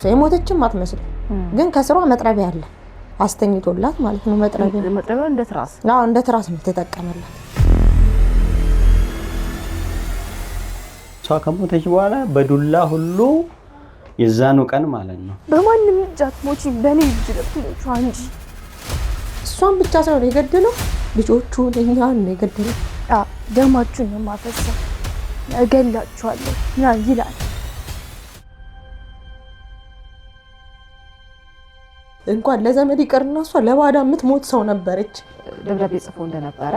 የሞተችም አትመስል ግን ከስሯ መጥረቢያ አለ አስተኝቶላት ማለት ነው። መጥረቢያ እንደ ትራስ እንደ ትራስ ነው ተጠቀመላት። ከሞተች በኋላ በዱላ ሁሉ የዛኑ ቀን ማለት ነው በማንም እጃት ሞቺ በኔ እጅ ለፍቶቹ አንጂ እሷን ብቻ ሳይሆን የገደለው ልጆቹን እኛን ነው የገደለው። ደማችሁን ነው ማፈሰው እገላችኋለሁ ና ይላል። እንኳን ለዘመድ ይቀርና እሷ ለባዳ የምትሞት ሰው ነበረች። ደብዳቤ ጽፎ እንደነበረ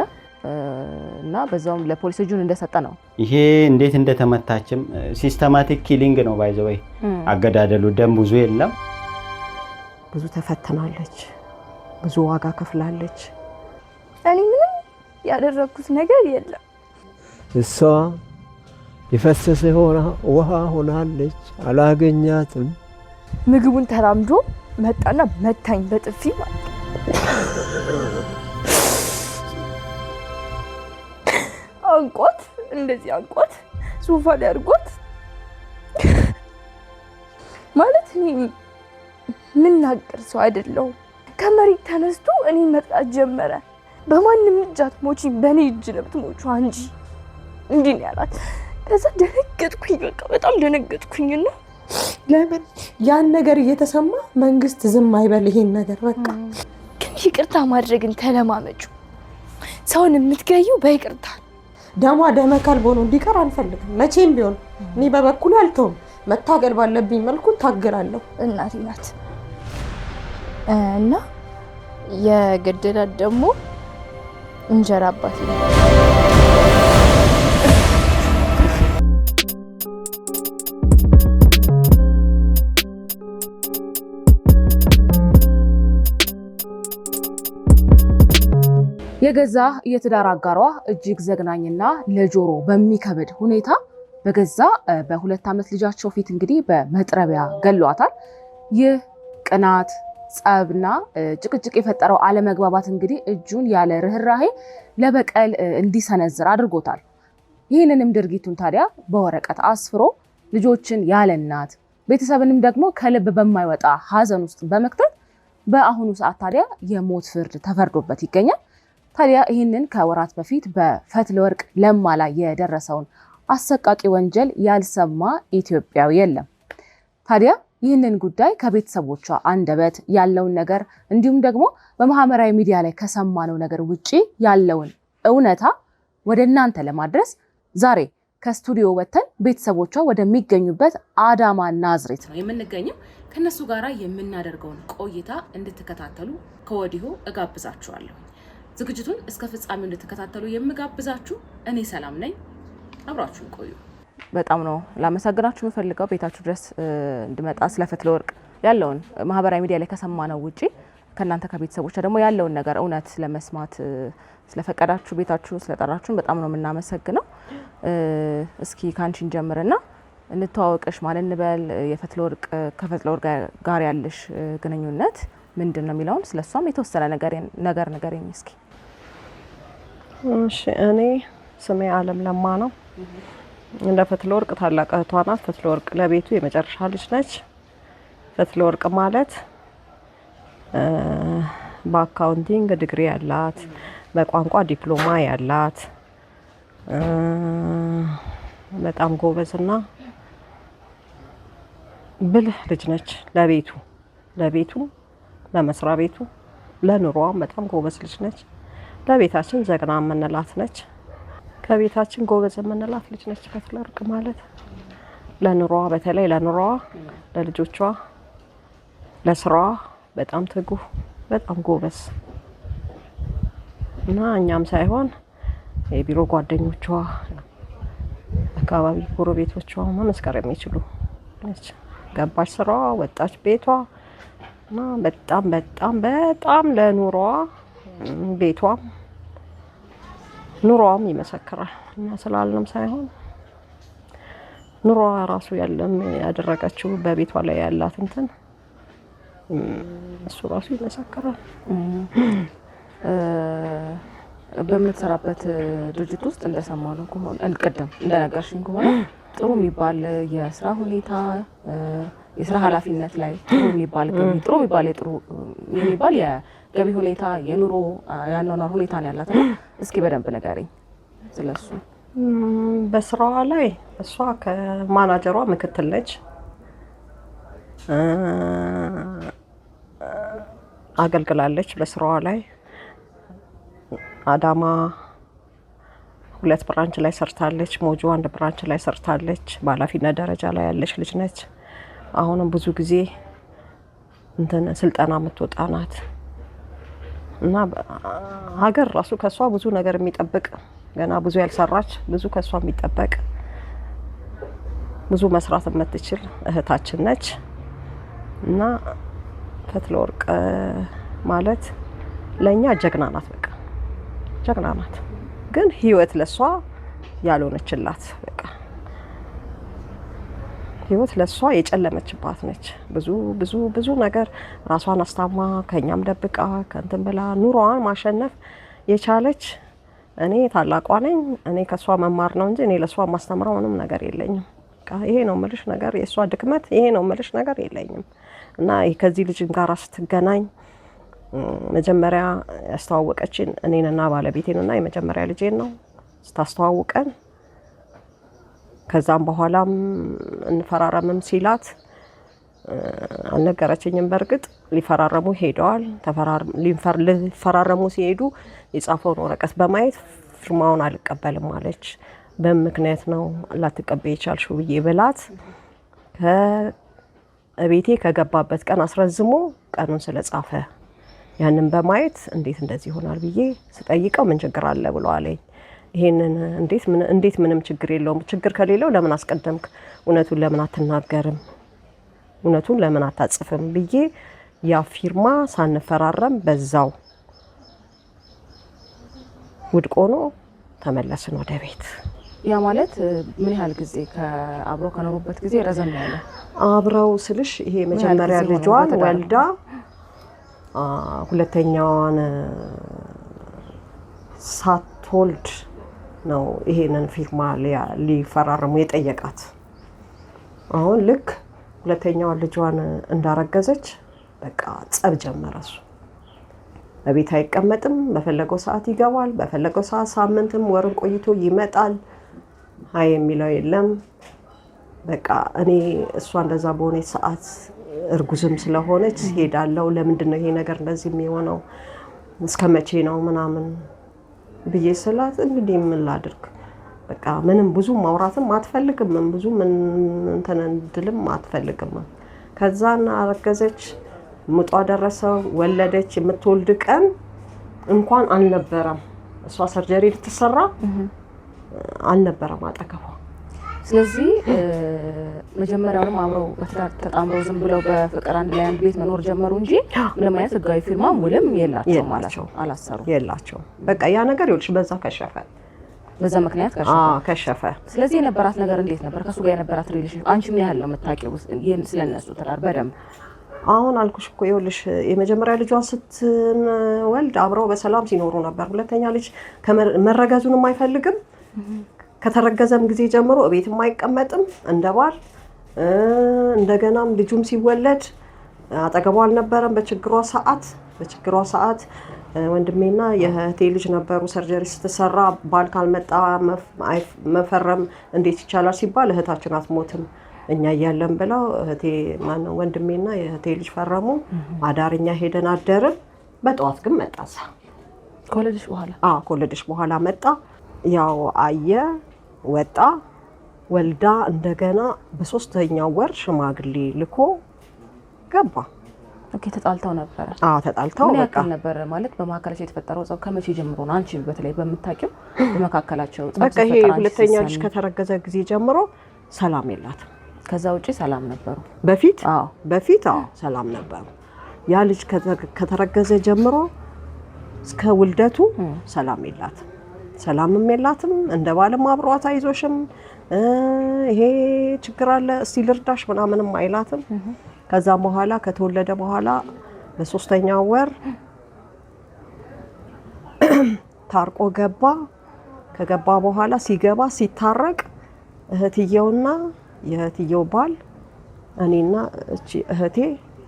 እና በዛውም ለፖሊስ እጁን እንደሰጠ ነው። ይሄ እንዴት እንደተመታችም ሲስተማቲክ ኪሊንግ ነው ባይዘወይ አገዳደሉ ደም ብዙ የለም። ብዙ ተፈተናለች፣ ብዙ ዋጋ ከፍላለች። እኔ ምንም ያደረኩት ነገር የለም። እሷ የፈሰሰ ውሃ ሆናለች። አላገኛትም። ምግቡን ተራምዶ መጣና መታኝ በጥፊ ማለት አንቆት እንደዚህ አንቆት ሶፋ ላይ አድርጎት ማለት ምን ናገር ሰው አይደለው። ከመሬት ተነስቶ እኔ መጥራት ጀመረ። በማንም እጅ አትሞቺም በኔ እጅ ነው የምትሞቹ አንጂ እንዲህ ነው ያላት። ከዛ ደነገጥኩኝ፣ በቃ በጣም ደነገጥኩኝና ለምን ያን ነገር እየተሰማ መንግስት ዝም አይበል? ይሄን ነገር በቃ ግን ይቅርታ ማድረግን ተለማመጩ። ሰውን የምትገዩ በይቅርታ ደሟ ደመ ከልብ ሆኖ እንዲቀር አንፈልግም መቼም ቢሆን። እኔ በበኩሌ አልተውም፣ መታገል ባለብኝ መልኩ ታገላለሁ። እናቴ ናት እና የገደላት ደግሞ እንጀራ አባቴ ነው። የገዛ የትዳር አጋሯ እጅግ ዘግናኝና ለጆሮ በሚከብድ ሁኔታ በገዛ በ2 ዓመት ልጃቸው ፊት እንግዲህ በመጥረቢያ ገሏታል። ይህ ቅናት፣ ጸብና ጭቅጭቅ የፈጠረው አለመግባባት እንግዲህ እጁን ያለ ርህራሄ ለበቀል እንዲሰነዝር አድርጎታል። ይህንንም ድርጊቱን ታዲያ በወረቀት አስፍሮ ልጆችን ያለ እናት ቤተሰብንም ደግሞ ከልብ በማይወጣ ሀዘን ውስጥ በመክተት በአሁኑ ሰዓት ታዲያ የሞት ፍርድ ተፈርዶበት ይገኛል። ታዲያ ይህንን ከወራት በፊት በፈትለወርቅ ለማ ላይ የደረሰውን አሰቃቂ ወንጀል ያልሰማ ኢትዮጵያዊ የለም። ታዲያ ይህንን ጉዳይ ከቤተሰቦቿ አንደበት ያለውን ነገር እንዲሁም ደግሞ በማህበራዊ ሚዲያ ላይ ከሰማነው ነገር ውጪ ያለውን እውነታ ወደ እናንተ ለማድረስ ዛሬ ከስቱዲዮ ወጥተን ቤተሰቦቿ ወደሚገኙበት አዳማ ናዝሬት ነው የምንገኘው። ከነሱ ጋራ የምናደርገውን ቆይታ እንድትከታተሉ ከወዲሁ እጋብዛችኋለሁ። ዝግጅቱን እስከ ፍጻሜው እንድትከታተሉ የምጋብዛችሁ እኔ ሰላም ነኝ። አብራችሁን ቆዩ። በጣም ነው ላመሰግናችሁ የምፈልገው ቤታችሁ ድረስ እንድመጣ ስለ ፈትለወርቅ ያለውን ማህበራዊ ሚዲያ ላይ ከሰማነው ውጪ ከናንተ ከቤተሰቦቿ ደግሞ ያለውን ነገር እውነት ለመስማት ስለፈቀዳችሁ ቤታችሁ ስለጠራችሁን በጣም ነው የምናመሰግነው። እስኪ ካንቺን ጀምርና እንተዋወቅሽ ማለት እንበል። የፈትለወርቅ ከፈትለወርቅ ጋር ያለሽ ግንኙነት ምንድን ነው የሚለውን ስለሷም የተወሰነ ነገር ንገሪኝ እስኪ። እሺ፣ እኔ ስሜ አለም ለማ ነው። እንደ ፈትለወርቅ ታላቅ እህቷ ናት። ፈትለወርቅ ለቤቱ የመጨረሻ ልጅ ነች። ፈትለወርቅ ማለት በአካውንቲንግ ዲግሪ ያላት፣ በቋንቋ ዲፕሎማ ያላት በጣም ጎበዝና ብልህ ልጅ ነች። ለቤቱ ለመስሪያ ቤቱ ለኑሮዋም በጣም ጎበዝ ልጅ ነች። ለቤታችን ዘግና የምንላት ነች። ከቤታችን ጎበዝ የምንላት ልጅ ነች ፈትለወርቅ ማለት። ለኑሮዋ በተለይ ለኑሮዋ፣ ለልጆቿ፣ ለስራዋ በጣም ትጉህ በጣም ጎበዝ እና እኛም ሳይሆን የቢሮ ጓደኞቿ፣ አካባቢ ጎረቤቶቿ መመስከር የሚችሉ ነች። ገባች ስራዋ፣ ወጣች ቤቷ እና በጣም በጣም በጣም ለኑሮዋ ቤቷም ኑሮዋም ይመሰክራል። እኛ ስላልንም ሳይሆን ኑሮዋ ራሱ ያደረገችው በቤቷ ላይ ያላት እንትን እሱ ራሱ ይመሰክራል። በምትሰራበት ድርጅት ውስጥ እንደሰማነው ከሆነ ቀደም እንደነገርሽኝ ከሆነ ጥሩ የሚባል የስራ ሁኔታ የስራ ኃላፊነት ላይ ጥሩ የሚባል የገቢ ሁኔታ የኑሮ ያኗኗር ሁኔታ ነው ያላት። እስኪ በደንብ ንገሪኝ ስለሱ። በስራዋ ላይ እሷ ከማናጀሯ ምክትል ነች። አገልግላለች በስራዋ ላይ አዳማ 2 ብራንች ላይ ሰርታለች። ሞጆ 1 ብራንች ላይ ሰርታለች። በኃላፊነት ደረጃ ላይ ያለች ልጅ ነች። አሁንም ብዙ ጊዜ ስልጠና የምትወጣ ናት እና ሀገር ራሱ ከሷ ብዙ ነገር የሚጠብቅ ገና ብዙ ያልሰራች ብዙ ከሷ የሚጠበቅ ብዙ መስራት የምትችል እህታችን ነች እና ፈትለወርቅ ማለት ለኛ ጀግና ናት። በቃ ጀግና ናት። ግን ህይወት ለሷ ያልሆነችላት በቃ ህይወት ለሷ የጨለመችባት ነች። ብዙ ብዙ ብዙ ነገር ራሷን አስታማ ከኛም ደብቃ ከንትን ብላ ኑሮዋን ማሸነፍ የቻለች እኔ ታላቋ ነኝ። እኔ ከሷ መማር ነው እንጂ እኔ ለሷ ማስተምረው ምንም ነገር የለኝም። ይሄ ነው ምልሽ ነገር የሷ ድክመት ይሄ ነው ምልሽ ነገር የለኝም። እና ከዚህ ልጅ ጋር ስትገናኝ መጀመሪያ ያስተዋወቀችን እኔንና ባለቤቴንና የመጀመሪያ ልጄን ነው ስታስተዋውቀን። ከዛም በኋላም እንፈራረምም ሲላት አልነገረችኝም። በርግጥ ሊፈራረሙ ሄደዋል። ሊፈራረሙ ሲሄዱ የጻፈውን ወረቀት በማየት ፊርማውን አልቀበልም አለች። በምክንያት ነው ላትቀበይ የቻልሽው ብዬ ብላት ከቤቴ ከገባበት ቀን አስረዝሞ ቀኑን ስለጻፈ ያንን በማየት እንዴት እንደዚህ ይሆናል ብዬ ስጠይቀው ምን ችግር አለ ብሎ አለኝ። ይሄንን እንዴት ምንም ችግር የለውም፣ ችግር ከሌለው ለምን አስቀደምክ? እውነቱን ለምን አትናገርም? እውነቱን ለምን አታጽፍም ብዬ ያ ፊርማ ሳንፈራረም በዛው ውድቅ ሆኖ ተመለስን ወደ ቤት። ያ ማለት ምን ያህል ጊዜ አብረው ከኖሩበት ጊዜ ረዘም ያለ? አብረው ስልሽ ይሄ መጀመሪያ ልጇን ወልዳ ሁለተኛዋን ሳትወልድ ነው ይሄንን ፊርማ ሊፈራረሙ የጠየቃት። አሁን ልክ ሁለተኛዋን ልጇን እንዳረገዘች በቃ ጸብ ጀመረ። እሱ በቤት አይቀመጥም፣ በፈለገው ሰዓት ይገባል፣ በፈለገው ሰዓት ሳምንትም ወርም ቆይቶ ይመጣል። አይ የሚለው የለም። በቃ እኔ እሷ እንደዛ በሆነ ሰዓት እርጉዝም ስለሆነች ሄዳለሁ። ለምንድን ነው ይሄ ነገር እንደዚህ የሚሆነው? እስከ መቼ ነው ምናምን ብዬ ስላት እንግዲህ ምን ላድርግ በቃ ምንም ብዙ ማውራትም አትፈልግም፣ ብዙ ምን እንትን እንድልም አትፈልግም። ከዛና አረገዘች፣ ምጧ ደረሰ፣ ወለደች። የምትወልድ ቀን እንኳን አልነበረም። እሷ ሰርጀሪ ልትሰራ አልነበረም አጠገቧ። ስለዚህ መጀመሪያውንም አብረው በትዳር ተጣምረው ዝም ብለው በፍቅር አንድ ላይ አንድ ቤት መኖር ጀመሩ እንጂ ምንም አይነት ህጋዊ ፊርማ ውልም የላቸው ማለት ነው። አላሰሩ የላቸው። በቃ ያ ነገር ይኸውልሽ በዛ ከሸፈ። በዛ ምክንያት ከሸፈ። ስለዚህ የነበራት ነገር እንዴት ነበር? ከሱ ጋር የነበራት ሪሌሽን አንቺ ምን ያህል ነው የምታውቂው ስለነሱ ትዳር በደንብ? አሁን አልኩሽ እኮ ይኸውልሽ የመጀመሪያ ልጇን ስትወልድ አብረው በሰላም ሲኖሩ ነበር። ሁለተኛ ልጅ መረገዙንም አይፈልግም። ከተረገዘም ጊዜ ጀምሮ እቤትም አይቀመጥም እንደባል። እንደገናም ልጁም ሲወለድ አጠገቧ አልነበረም። በችግሯ ሰዓት ወንድሜና የእህቴ ልጅ ነበሩ። ሰርጀሪ ስትሰራ ባል ካልመጣ መፈረም እንዴት ይቻላል ሲባል እህታችን አትሞትም እኛ እያለን ብለው ወንድሜና የእህቴ ልጅ ፈረሙ። አዳርኛ ሄደን አደርን። በጠዋት ግን መጣ። ከወለደች በኋላ መጣ። ያው አየ ወጣ። ወልዳ እንደገና በ3ኛው ወር ሽማግሌ ልኮ ገባ። ኦኬ። ተጣልተው ነበር? ተጣልተው ምን ያክል ነበር ማለት በመካከላቸው የተፈጠረው ጸብ? ከመቼ ጀምሮ ነው አንቺ በተለይ በምታውቂው በመካከላቸው ጸብ? በቃ ይሄ ሁለተኛ ልጅ ከተረገዘ ጊዜ ጀምሮ ሰላም የላትም። ከዛ ውጪ ሰላም ነበሩ በፊት ሰላም ነበሩ። ያ ልጅ ከተረገዘ ጀምሮ እስከ ውልደቱ ሰላም የላትም። ሰላምም የላትም። እንደ ባልም አብሯት አይዞሽም ይሄ ችግር አለ እስቲ ልርዳሽ ምናምንም አይላትም። ከዛም በኋላ ከተወለደ በኋላ በ3ኛው ወር ታርቆ ገባ። ከገባ በኋላ ሲገባ ሲታረቅ እህትየውና የእህትየው ባል እኔና እቺ እህቴ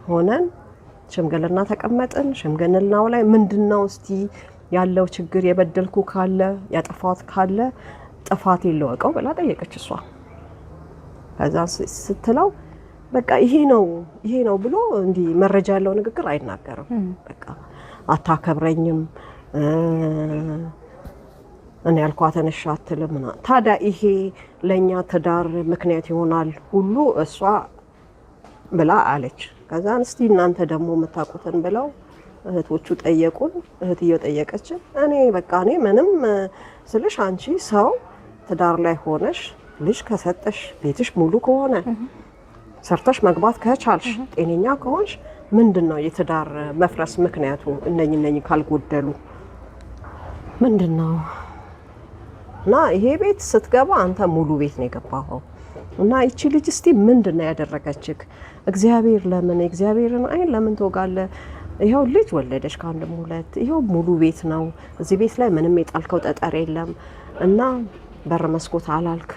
ሆነን ሽምግልና ተቀመጥን። ሽምግልናው ላይ ምንድነው እስቲ ያለው ችግር የበደልኩ ካለ ያጠፋት ካለ ጥፋት የለወቀው ብላ ጠየቀች እሷ። ከዛ ስትለው በቃ ይሄ ነው ብሎ እንዲህ መረጃ ያለው ንግግር አይናገርም። በቃ አታከብረኝም፣ እኔ ያልኳትን እሺ አትልም። ታዲያ ይሄ ለኛ ትዳር ምክንያት ይሆናል ሁሉ እሷ ብላ አለች። ከዛ እስቲ እናንተ ደግሞ የምታውቁትን ብለው እህቶቹ ጠየቁን። እህትየው ጠየቀችን። እኔ ምንም ስልሽ አንቺ ሰው ትዳር ላይ ሆነሽ ልጅ ከሰጠሽ ቤትሽ ሙሉ ከሆነ ሰርተሽ መግባት ከቻልሽ ጤነኛ ከሆንሽ ምንድነው የትዳር መፍረስ ምክንያቱ? እነኝ ካልጎደሉ ምንድነው? እና ይሄ ቤት ስትገባ አንተ ሙሉ ቤት ነው የገባኸው። እና ይቺ ልጅ እስቲ ምንድነው ያደረገችክ? እግዚአብሔር ለምን እግዚአብሔርን አይን ለምን ትወጋለህ? ይሄው ልጅ ወለደሽ ከአንድም ሁለት፣ ይሄው ሙሉ ቤት ነው። እዚህ ቤት ላይ ምንም የጣልከው ጠጠር የለም። እና በር መስኮት አላልክ፣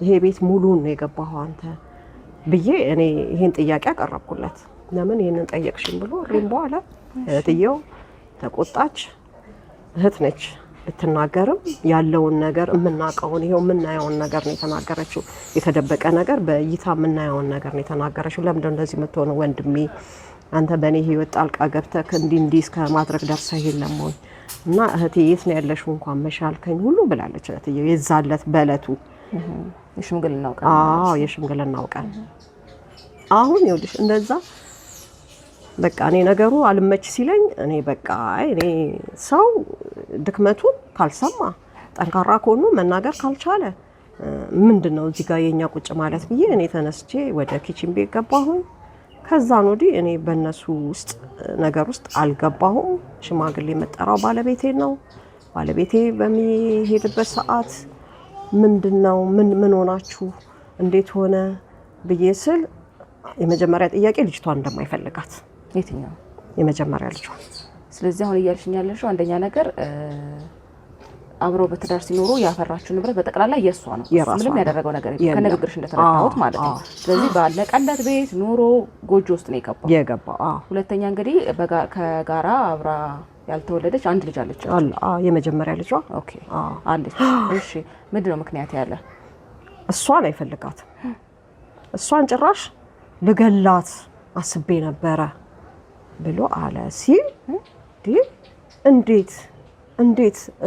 ይሄ ቤት ሙሉ ነው የገባኸው አንተ ብዬ እኔ ይሄን ጥያቄ አቀረብኩለት። ለምን ይሄንን ጠየቅሽኝ ብሎ ሪም በኋላ እህትየው ተቆጣች። እህት ነች ብትናገርም ያለውን ነገር የምናውቀውን ይሄው የምናየውን ነገር ነው የተናገረችው። የተደበቀ ነገር በእይታ የምናየውን ነገር ነው የተናገረችው። ለምንድነው እንደዚህ የምትሆነው ወንድሜ? አንተ በእኔ ህይወት ጣልቃ ገብተህ እንዲህ እስከ ማድረግ ደርሰህ የለም ወይ? እና እህቴ የት ነው ያለሽው እንኳን መሻልከኝ ሁሉ ብላለች እህትየው። የዛለት በእለቱ የሽምግልናው ቀን የሽምግልናው ቀን አሁን ይኸውልሽ እንደዛ በቃ እኔ ነገሩ አልመች ሲለኝ እኔ በቃ እኔ ሰው ድክመቱን ካልሰማ ጠንካራ ከሆኑ መናገር ካልቻለ ምንድነው እዚህ ጋር የኛ ቁጭ ማለት ብዬ እኔ ተነስቼ ወደ ኪችን ቤት ገባሁኝ። ከዛን ወዲህ እኔ በእነሱ ውስጥ ነገር ውስጥ አልገባሁም። ሽማግሌ የመጠራው ባለቤቴ ነው። ባለቤቴ በሚሄድበት ሰዓት ምንድነው ምን ሆናችሁ እንዴት ሆነ ብዬ ስል የመጀመሪያ ጥያቄ ልጅቷን እንደማይፈልጋት። የትኛው? የመጀመሪያ ልጇ። ስለዚህ አሁን እያልሽኝ ያለሽው አንደኛ ነገር አብረው በትዳር ሲኖሩ ያፈራችው ንብረት በጠቅላላ የሷ ነው። ምንም ያደረገው ነገር የለም ከንግግርሽ እንደተረዳሁት ማለት ነው። ስለዚህ ባለቀለት ቤት ኑሮ ጎጆ ውስጥ ነው የገባው። ሁለተኛ እንግዲህ ከጋራ አብራ ያልተወለደች አንድ ልጅ አለች። የመጀመሪያ ልጇ። ኦኬ አለች። እሺ ምንድነው ምክንያት ያለ? እሷን አይፈልጋትም። እሷን ጭራሽ ልገላት አስቤ ነበረ ብሎ አለ ሲል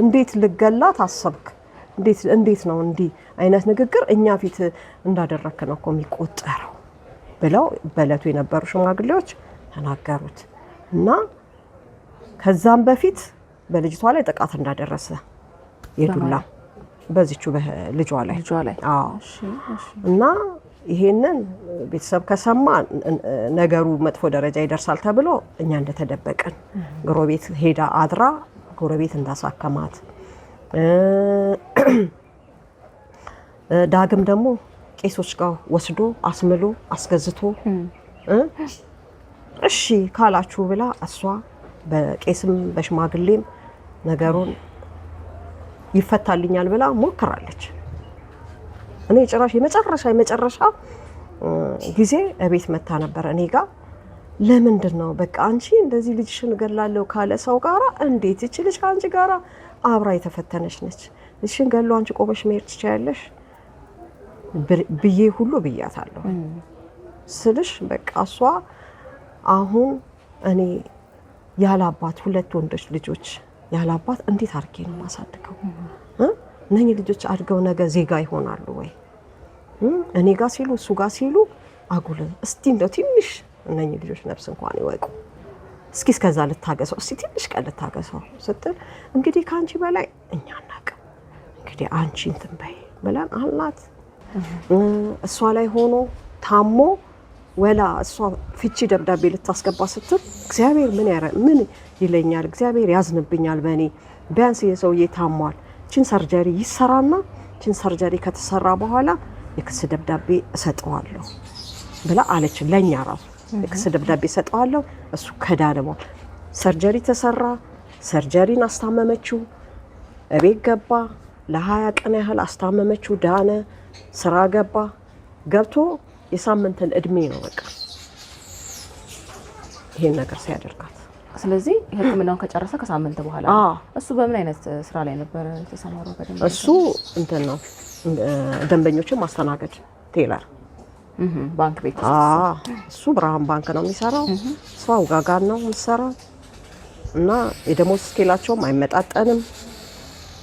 እንዴት ልገላት አሰብክ? እንዴት ነው እንዲህ አይነት ንግግር እኛ ፊት እንዳደረክ ነው እኮ የሚቆጠረው ብለው በእለቱ የነበሩ ሽማግሌዎች ተናገሩት። እና ከዛም በፊት በልጅቷ ላይ ጥቃት እንዳደረሰ የዱላ በዚቹ በልጇ ላይ እና ይሄንን ቤተሰብ ከሰማ ነገሩ መጥፎ ደረጃ ይደርሳል ተብሎ እኛ እንደተደበቀን ጎረቤት ሄዳ አድራ ጎረቤት እንዳሳከማት ዳግም ደግሞ ቄሶች ጋር ወስዶ አስምሎ አስገዝቶ እሺ ካላችሁ ብላ እሷ በቄስም በሽማግሌም ነገሩን ይፈታልኛል ብላ ሞክራለች። እኔ ጭራሽ የመጨረሻ ጊዜ እቤት መታ ነበር እኔ ጋር። ለምንድን ነው በቃ አንቺ እንደዚህ ልጅሽን ገላለሁ ካለ ሰው ጋራ እንዴት እቺ ልጅ ከአንቺ ጋራ አብራ የተፈተነች ነች፣ ልጅሽን ገሎ አንቺ ቆመሽ መሄድ ትችያለሽ ብዬ ሁሉ ብያታለሁ ስልሽ በቃ እሷ አሁን እኔ ያላባት ሁለት ወንዶች ልጆች ያላባት እንዴት አድርጌ ነው ማሳድገው? እነኚህ ልጆች አድገው ነገ ዜጋ ይሆናሉ ወይ? እኔ ጋር ሲሉ እሱ ጋር ሲሉ አጉል እስቲ እንደው ትንሽ እነኚህ ልጆች ነፍስ እንኳን ይወቁ እስኪ እስከዛ ልታገሰው እስቲ ትንሽ ቀን ልታገሰው ስትል እንግዲህ ከአንቺ በላይ እኛ አናውቅም እንግዲህ አንቺ እንትን በይ ብለን አልናት። እሷ ላይ ሆኖ ታሞ ወላ እሷ ፍቺ ደብዳቤ ልታስገባ ስትል እግዚአብሔር ምን ይለኛል፣ እግዚአብሔር ያዝንብኛል በእኔ ቢያንስ የሰውዬ ታሟል፣ ችን ሰርጀሪ ይሰራና ችን ሰርጀሪ ከተሰራ በኋላ የክስ ደብዳቤ እሰጠዋለሁ ብላ አለች። ለኛ ራሱ የክስ ደብዳቤ እሰጠዋለሁ እሱ ከዳነ ሰርጀሪ ተሰራ። ሰርጀሪን አስታመመችው፣ እቤት ገባ። ለ20 ቀን ያህል አስታመመችው፣ ዳነ፣ ስራ ገባ። ገብቶ የሳምንትን እድሜ ነው በቃ ይሄን ነገር ሲያደርጋት። ስለዚህ ህክምናውን ከጨረሰ ከሳምንት በኋላ እሱ በምን አይነት ስራ ላይ ነበር ተሰማራው? በደንብ እሱ እንትን ነው ደንበኞችን ማስተናገድ ቴለር ባንክ ቤት እሱ ብርሃን ባንክ ነው የሚሰራው። እሷ ውጋጋን ነው የምትሰራው እና የደሞዝ ስኬላቸውም አይመጣጠንም።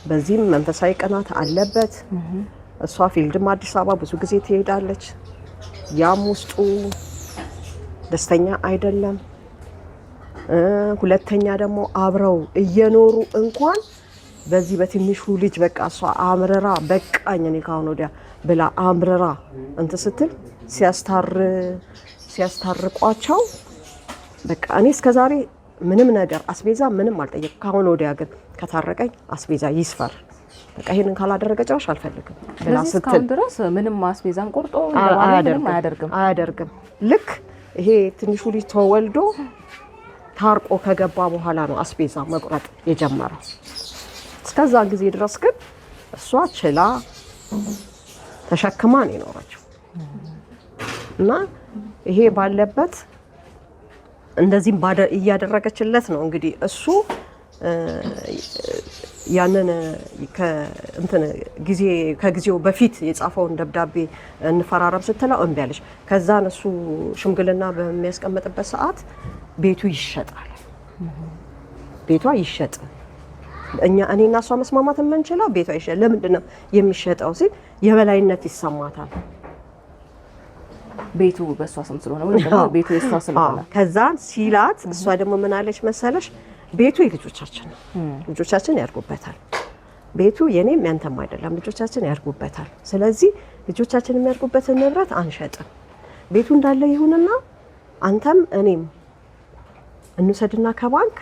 በዚህም መንፈሳዊ ቅናት አለበት። እሷ ፊልድም አዲስ አበባ ብዙ ጊዜ ትሄዳለች። ያም ውስጡ ደስተኛ አይደለም። ሁለተኛ ደግሞ አብረው እየኖሩ እንኳን በዚህ በትንሹ ልጅ በቃ እሷ አምረራ በቃኝ እኔ ካሁን ወዲያ ብላ አምረራ እንትን ስትል ሲያስታርቋቸው በቃ እኔ እስከዛሬ ምንም ነገር አስቤዛ ምንም አልጠየቅም። ካሁን ወዲያ ግን ከታረቀኝ አስቤዛ ይስፈር በቃ ይሄንን ካላደረገ ጨራሽ አልፈልግም ብላ ስትል ድረስ ምንም አስቤዛን ቆርጦ አያደርግም። ልክ ይሄ ትንሹ ልጅ ተወልዶ ታርቆ ከገባ በኋላ ነው አስቤዛ መቁረጥ የጀመረው። እስከዛ ጊዜ ድረስ ግን እሷ ችላ ተሸክማ ነው የኖረችው እና ይሄ ባለበት እንደዚህም እያደረገችለት ነው እንግዲህ እሱ ያንን ከጊዜው በፊት የጻፈውን ደብዳቤ እንፈራረም ስትለው እምቢ አለች። ከዛን እሱ ሽምግልና በሚያስቀምጥበት ሰዓት ቤቱ ይሸጣል። ቤቷ ይሸጥ እኔና እሷ መስማማት የምንችለው ቤቷ ይሸጥ። ለምንድን ነው የሚሸጠው ሲል የበላይነት ይሰማታል። ቤቱ በእሷ ስም ስለሆነ ወይ ደግሞ ቤቱ የእሷ ስለሆነ ከዛን ሲላት እሷ ደግሞ ምን አለች መሰለሽ? ቤቱ የልጆቻችን ነው፣ ልጆቻችን ያርጉበታል። ቤቱ የኔም ያንተም አይደለም፣ ልጆቻችን ያርጉበታል። ስለዚህ ልጆቻችን የሚያርጉበትን ንብረት አንሸጥም። ቤቱ እንዳለ ይሁንና አንተም እኔም እንውሰድና ከባንክ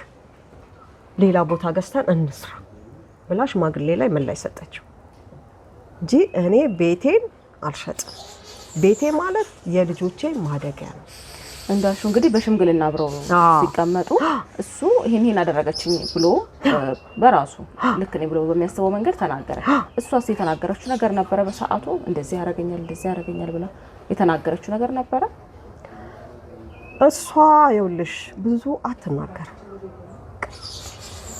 ሌላ ቦታ ገዝተን እንስራ ብላ ሽማግሌ ላይ ምን ላይ ሰጠችው እንጂ እኔ ቤቴን አልሸጥም። ቤቴ ማለት የልጆቼ ማደጊያ ነው። እንዳልሹ እንግዲህ በሽምግልና አብረው ሲቀመጡ እሱ ይሄን አደረገችኝ ብሎ በራሱ ልክ ነኝ ብሎ በሚያስበው መንገድ ተናገረ። እሷስ የተናገረችው ነገር ነበረ? በሰዓቱ እንደዚህ ያደርገኛል ብላ የተናገረችው ነገር ነበረ? እሷ ይኸውልሽ ብዙ አትናገርም።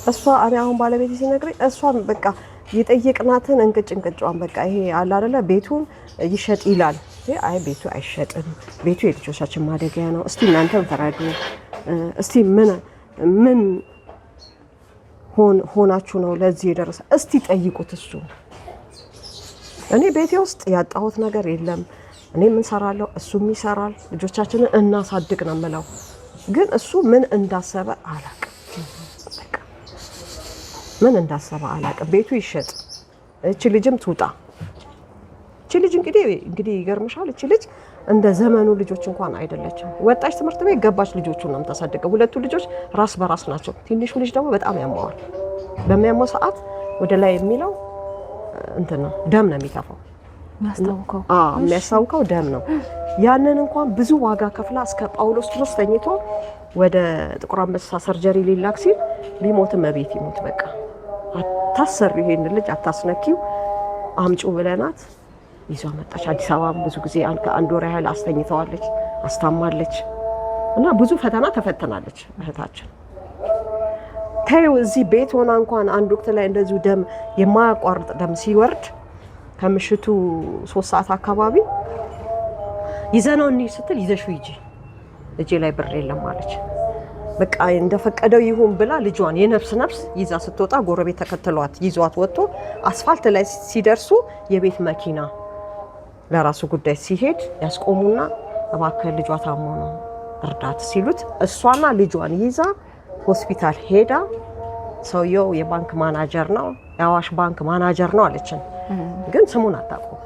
እሷ እኔ አሁን ባለቤቴ ሲነግረኝ እሷን በቃ የጠየቅናትን እንቅጭዋን በቃ ይሄ አለ አይደለ ቤቱን ይሸጥ ይላል። አይ ቤቱ አይሸጥም፣ ቤቱ የልጆቻችን ማደጊያ ነው። እስቲ እናንተም ፈረዱ። እስቲ ምን ሆናችሁ ነው ለዚህ የደረሰ? እስቲ ጠይቁት እሱ። እኔ ቤቴ ውስጥ ያጣሁት ነገር የለም። እኔ ምን ሰራለሁ፣ እሱም ይሰራል። ልጆቻችንን እናሳድግ ነው የምለው። ግን እሱ ምን እንዳሰበ አላውቅም። በቃ ምን እንዳሰበ አላውቅም። ቤቱ ይሸጥ፣ እቺ ልጅም ትውጣ። እቺ ልጅ እንግዲህ ይገርምሻል። እቺ ልጅ እንደ ዘመኑ ልጆች እንኳን አይደለችም። ወጣች፣ ትምህርት ቤት ገባች፣ ልጆቹን ነው የምታሳድገው። ሁለቱ ልጆች ራስ በራስ ናቸው። ትንሹ ልጅ ደግሞ በጣም ያማዋል። በሚያማው ሰዓት ወደ ላይ የሚለው እንትን ነው፣ ደም ነው የሚተፋው። የሚያስታውከው ደም ነው። ያንን እንኳን ብዙ ዋጋ ከፍላ እስከ ጳውሎስ ድረስ ተኝቶ ወደ ጥቁር አንበሳ ሰርጀሪ ሊላክ ሲል ሊሞትም ቤት ይሞት በቃ አታሰሪው፣ ይሄን ልጅ አታስነኪው፣ አምጪው ብለናት ይዟ መጣች። አዲስ አበባ ብዙ ጊዜ አንድ ወር ያህል አስተኝተዋለች፣ አስታማለች እና ብዙ ፈተና ተፈትናለች እህታችን። ተይው እዚህ ቤት ሆና እንኳን አንድ ወቅት ላይ እንደዚሁ ደም የማያቋርጥ ደም ሲወርድ ከምሽቱ 3 ሰዓት አካባቢ ይዘነው እንሂድ ስትል ይዘሽው ሂጂ፣ እጄ ላይ ብር የለም አለች። በቃ እንደፈቀደው ይሁን ብላ ልጇን የነፍስ ይዛ ስትወጣ ጎረቤት ተከትሏት ይዟት ወጥቶ አስፋልት ላይ ሲደርሱ የቤት መኪና ለራሱ ጉዳይ ሲሄድ ያስቆሙና እባክህ ልጇ ታሞ ነው እርዳት ሲሉት እሷና ልጇን ይዛ ሆስፒታል ሄዳ ሰውየው የባንክ ማናጀር ነው፣ የአዋሽ ባንክ ማናጀር ነው አለችን። ግን ስሙን አታውቁም።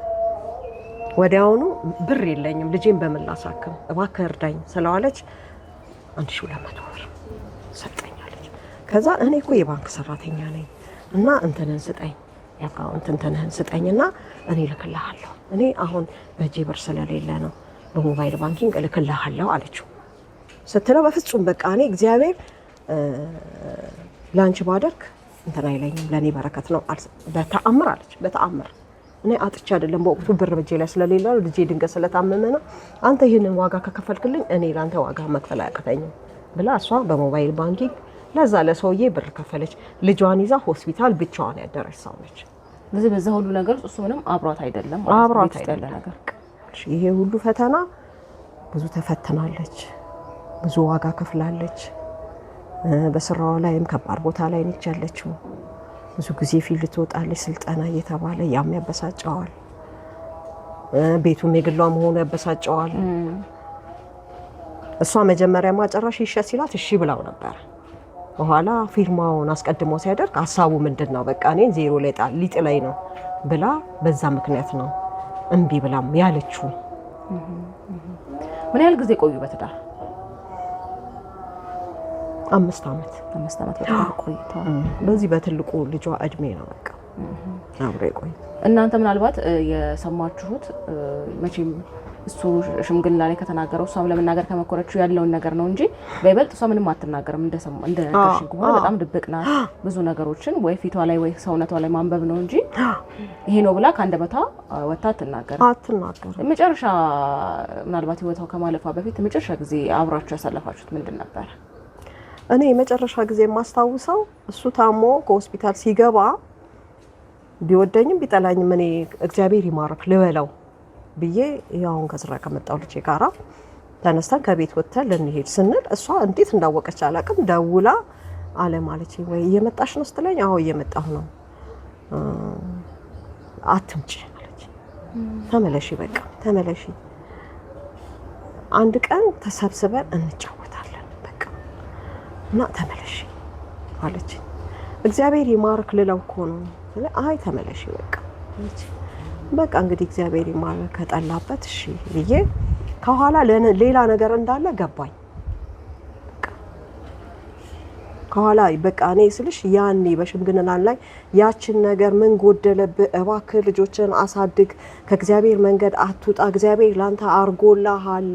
ወዲያውኑ ብር የለኝም ልጄን በምን ላሳክም እባክህ እርዳኝ ስለዋለች 1200 ብር ሰጠኛለች። ከዛ እኔ እኮ የባንክ ሰራተኛ ነኝ እና እንትንን ስጠኝ የአካውንት እንትንህን ስጠኝና እኔ እልክልሃለሁ፣ እኔ አሁን በእጄ ብር ስለሌለ ነው በሞባይል ባንኪንግ እልክልሃለሁ አለችው። ስትለው በፍጹም በቃ እኔ እግዚአብሔር ላንቺ ባደርግ እንትን አይለኝም፣ ለእኔ በረከት ነው በተአምር አለች። በተአምር እኔ አጥቼ አይደለም በወቅቱ ብር በጄ ላይ ስለሌለ ልጄ ድንገት ስለታመመና አንተ ይሄንን ዋጋ ከከፈልክልኝ እኔ ላንተ ዋጋ መክፈል አያቅተኝም ብላ እሷ በሞባይል ባንኪንግ ለዛ ለሰውዬ ብር ከፈለች። ልጇን ይዛ ሆስፒታል ብቻዋን ያደረች ሰው ነች። ስለዚህ በዛ ሁሉ ነገር እሱ ምንም አብሯት አይደለም አብሯት አይደለም ነገር ይሄ ሁሉ ፈተና ብዙ ተፈትናለች፣ ብዙ ዋጋ ከፍላለች። በስራው ላይም ከባድ ቦታ ላይ ነች ያለችው። ብዙ ጊዜ ፊልድ ትወጣለች ስልጠና እየተባለ ያም ያበሳጨዋል። ቤቱም የግሏ መሆኑ ያበሳጨዋል። እሷ መጀመሪያ ማጨራሽ ይሸት ሲላት እሺ ብላው ነበር። በኋላ ፊርማውን አስቀድሞ ሲያደርግ ሀሳቡ ምንድነው በቃ እኔን ዜሮ ላይ ሊጥለኝ ነው ብላ በዛ ምክንያት ነው እምቢ ብላም ያለችው። ምን ያህል ጊዜ ቆዩ በትዳር? 5 ዓመት በትዳር ቆይተዋል። በዚህ በትልቁ ልጇ እድሜ ነው በቃ አብሮ ቆይ። እናንተ ምናልባት የሰማችሁት መቼም እሱ ሽምግልና ላይ ከተናገረው እሷም ለመናገር ከመኮረችው ያለውን ነገር ነው እንጂ በይበልጥ እሷ ምንም አትናገርም። እንደነገርሽኝ ከሆነ በጣም ድብቅ ናት። ብዙ ነገሮችን ወይ ፊቷ ላይ ወይ ሰውነቷ ላይ ማንበብ ነው እንጂ ይሄ ነው ብላ ከአንደበቷ ወጣ አትናገርም። መጨረሻ ምናልባት ህይወቷ ከማለፏ በፊት መጨረሻ ጊዜ አብራችሁ ያሳለፋችሁት ምንድን ነበር? እኔ መጨረሻ ጊዜ የማስታውሰው እሱ ታሞ ከሆስፒታል ሲገባ ቢወደኝም ቢጠላኝም እኔ እግዚአብሔር ይማረክ ልበለው ብዬ ያውን ከስራ ከመጣው ልጄ ጋራ ተነስተን ከቤት ወጥተን ልንሄድ ስንል እሷ እንዴት እንዳወቀች አላውቅም፣ ደውላ አለም አለች ወይ እየመጣሽ ነው ስትለኝ አዎ እየመጣሁ ነው፣ አትምጪ አለች። ተመለሺ በቃ ተመለሺ፣ አንድ ቀን ተሰብስበን እንጫወታለን በቃ እና ተመለሺ አለች። እግዚአብሔር ይማርክ ልለው እኮ ነው። አይ ተመለሺ በቃ አለች። በቃ እንግዲህ እግዚአብሔር ይማርክ ከጠላበት እሺ ብዬ ከኋላ ሌላ ነገር እንዳለ ገባኝ። ከኋላ በቃ እኔ ስልሽ ያኔ በሽምግልና ላይ ያችን ነገር ምን ጎደለብህ እባክህ ልጆችን አሳድግ፣ ከእግዚአብሔር መንገድ አትውጣ፣ እግዚአብሔር ላንተ አርጎልሃል፣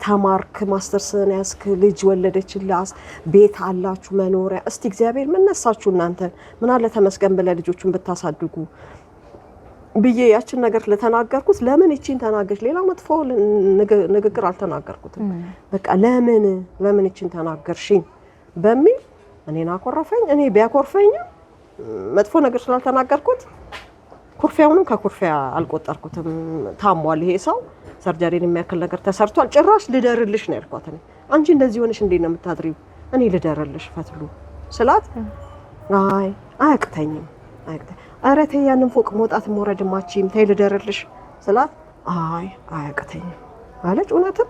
ተማርክ፣ ማስተርስን ያስክ፣ ልጅ ወለደችልህ፣ ቤት አላችሁ መኖሪያ፣ እስቲ እግዚአብሔር ምን ነሳችሁ እናንተ ምን አለ ተመስገን ብለህ ልጆቹን ብታሳድጉ ብዬ ያችን ነገር ለተናገርኩት ለምን እቺን ተናገርሽ? ሌላ መጥፎ ንግግር አልተናገርኩትም። በቃ ለምን እቺን ተናገርሽኝ በሚል እኔን አኮረፈኝ። እኔ ቢያኮርፈኝ መጥፎ ነገር ስላልተናገርኩት ኩርፊያውንም ከኩርፊያ አልቆጠርኩትም። ታሟል ይሄ ሰው፣ ሰርጀሪን የሚያክል ነገር ተሰርቷል። ጭራሽ ልደርልሽ ነው ያልኳት። እኔ አንቺ እንደዚህ ሆነሽ እንዴት ነው የምታድሪው? እኔ ልደርልሽ ፈትሉ ስላት አይ አያቅተኝም ኧረ ተይ ያንን ፎቅ መውጣት መውረድ ማችም ተይ ልደርልሽ ስላት አይ አያቅተኝም አለች። እውነትም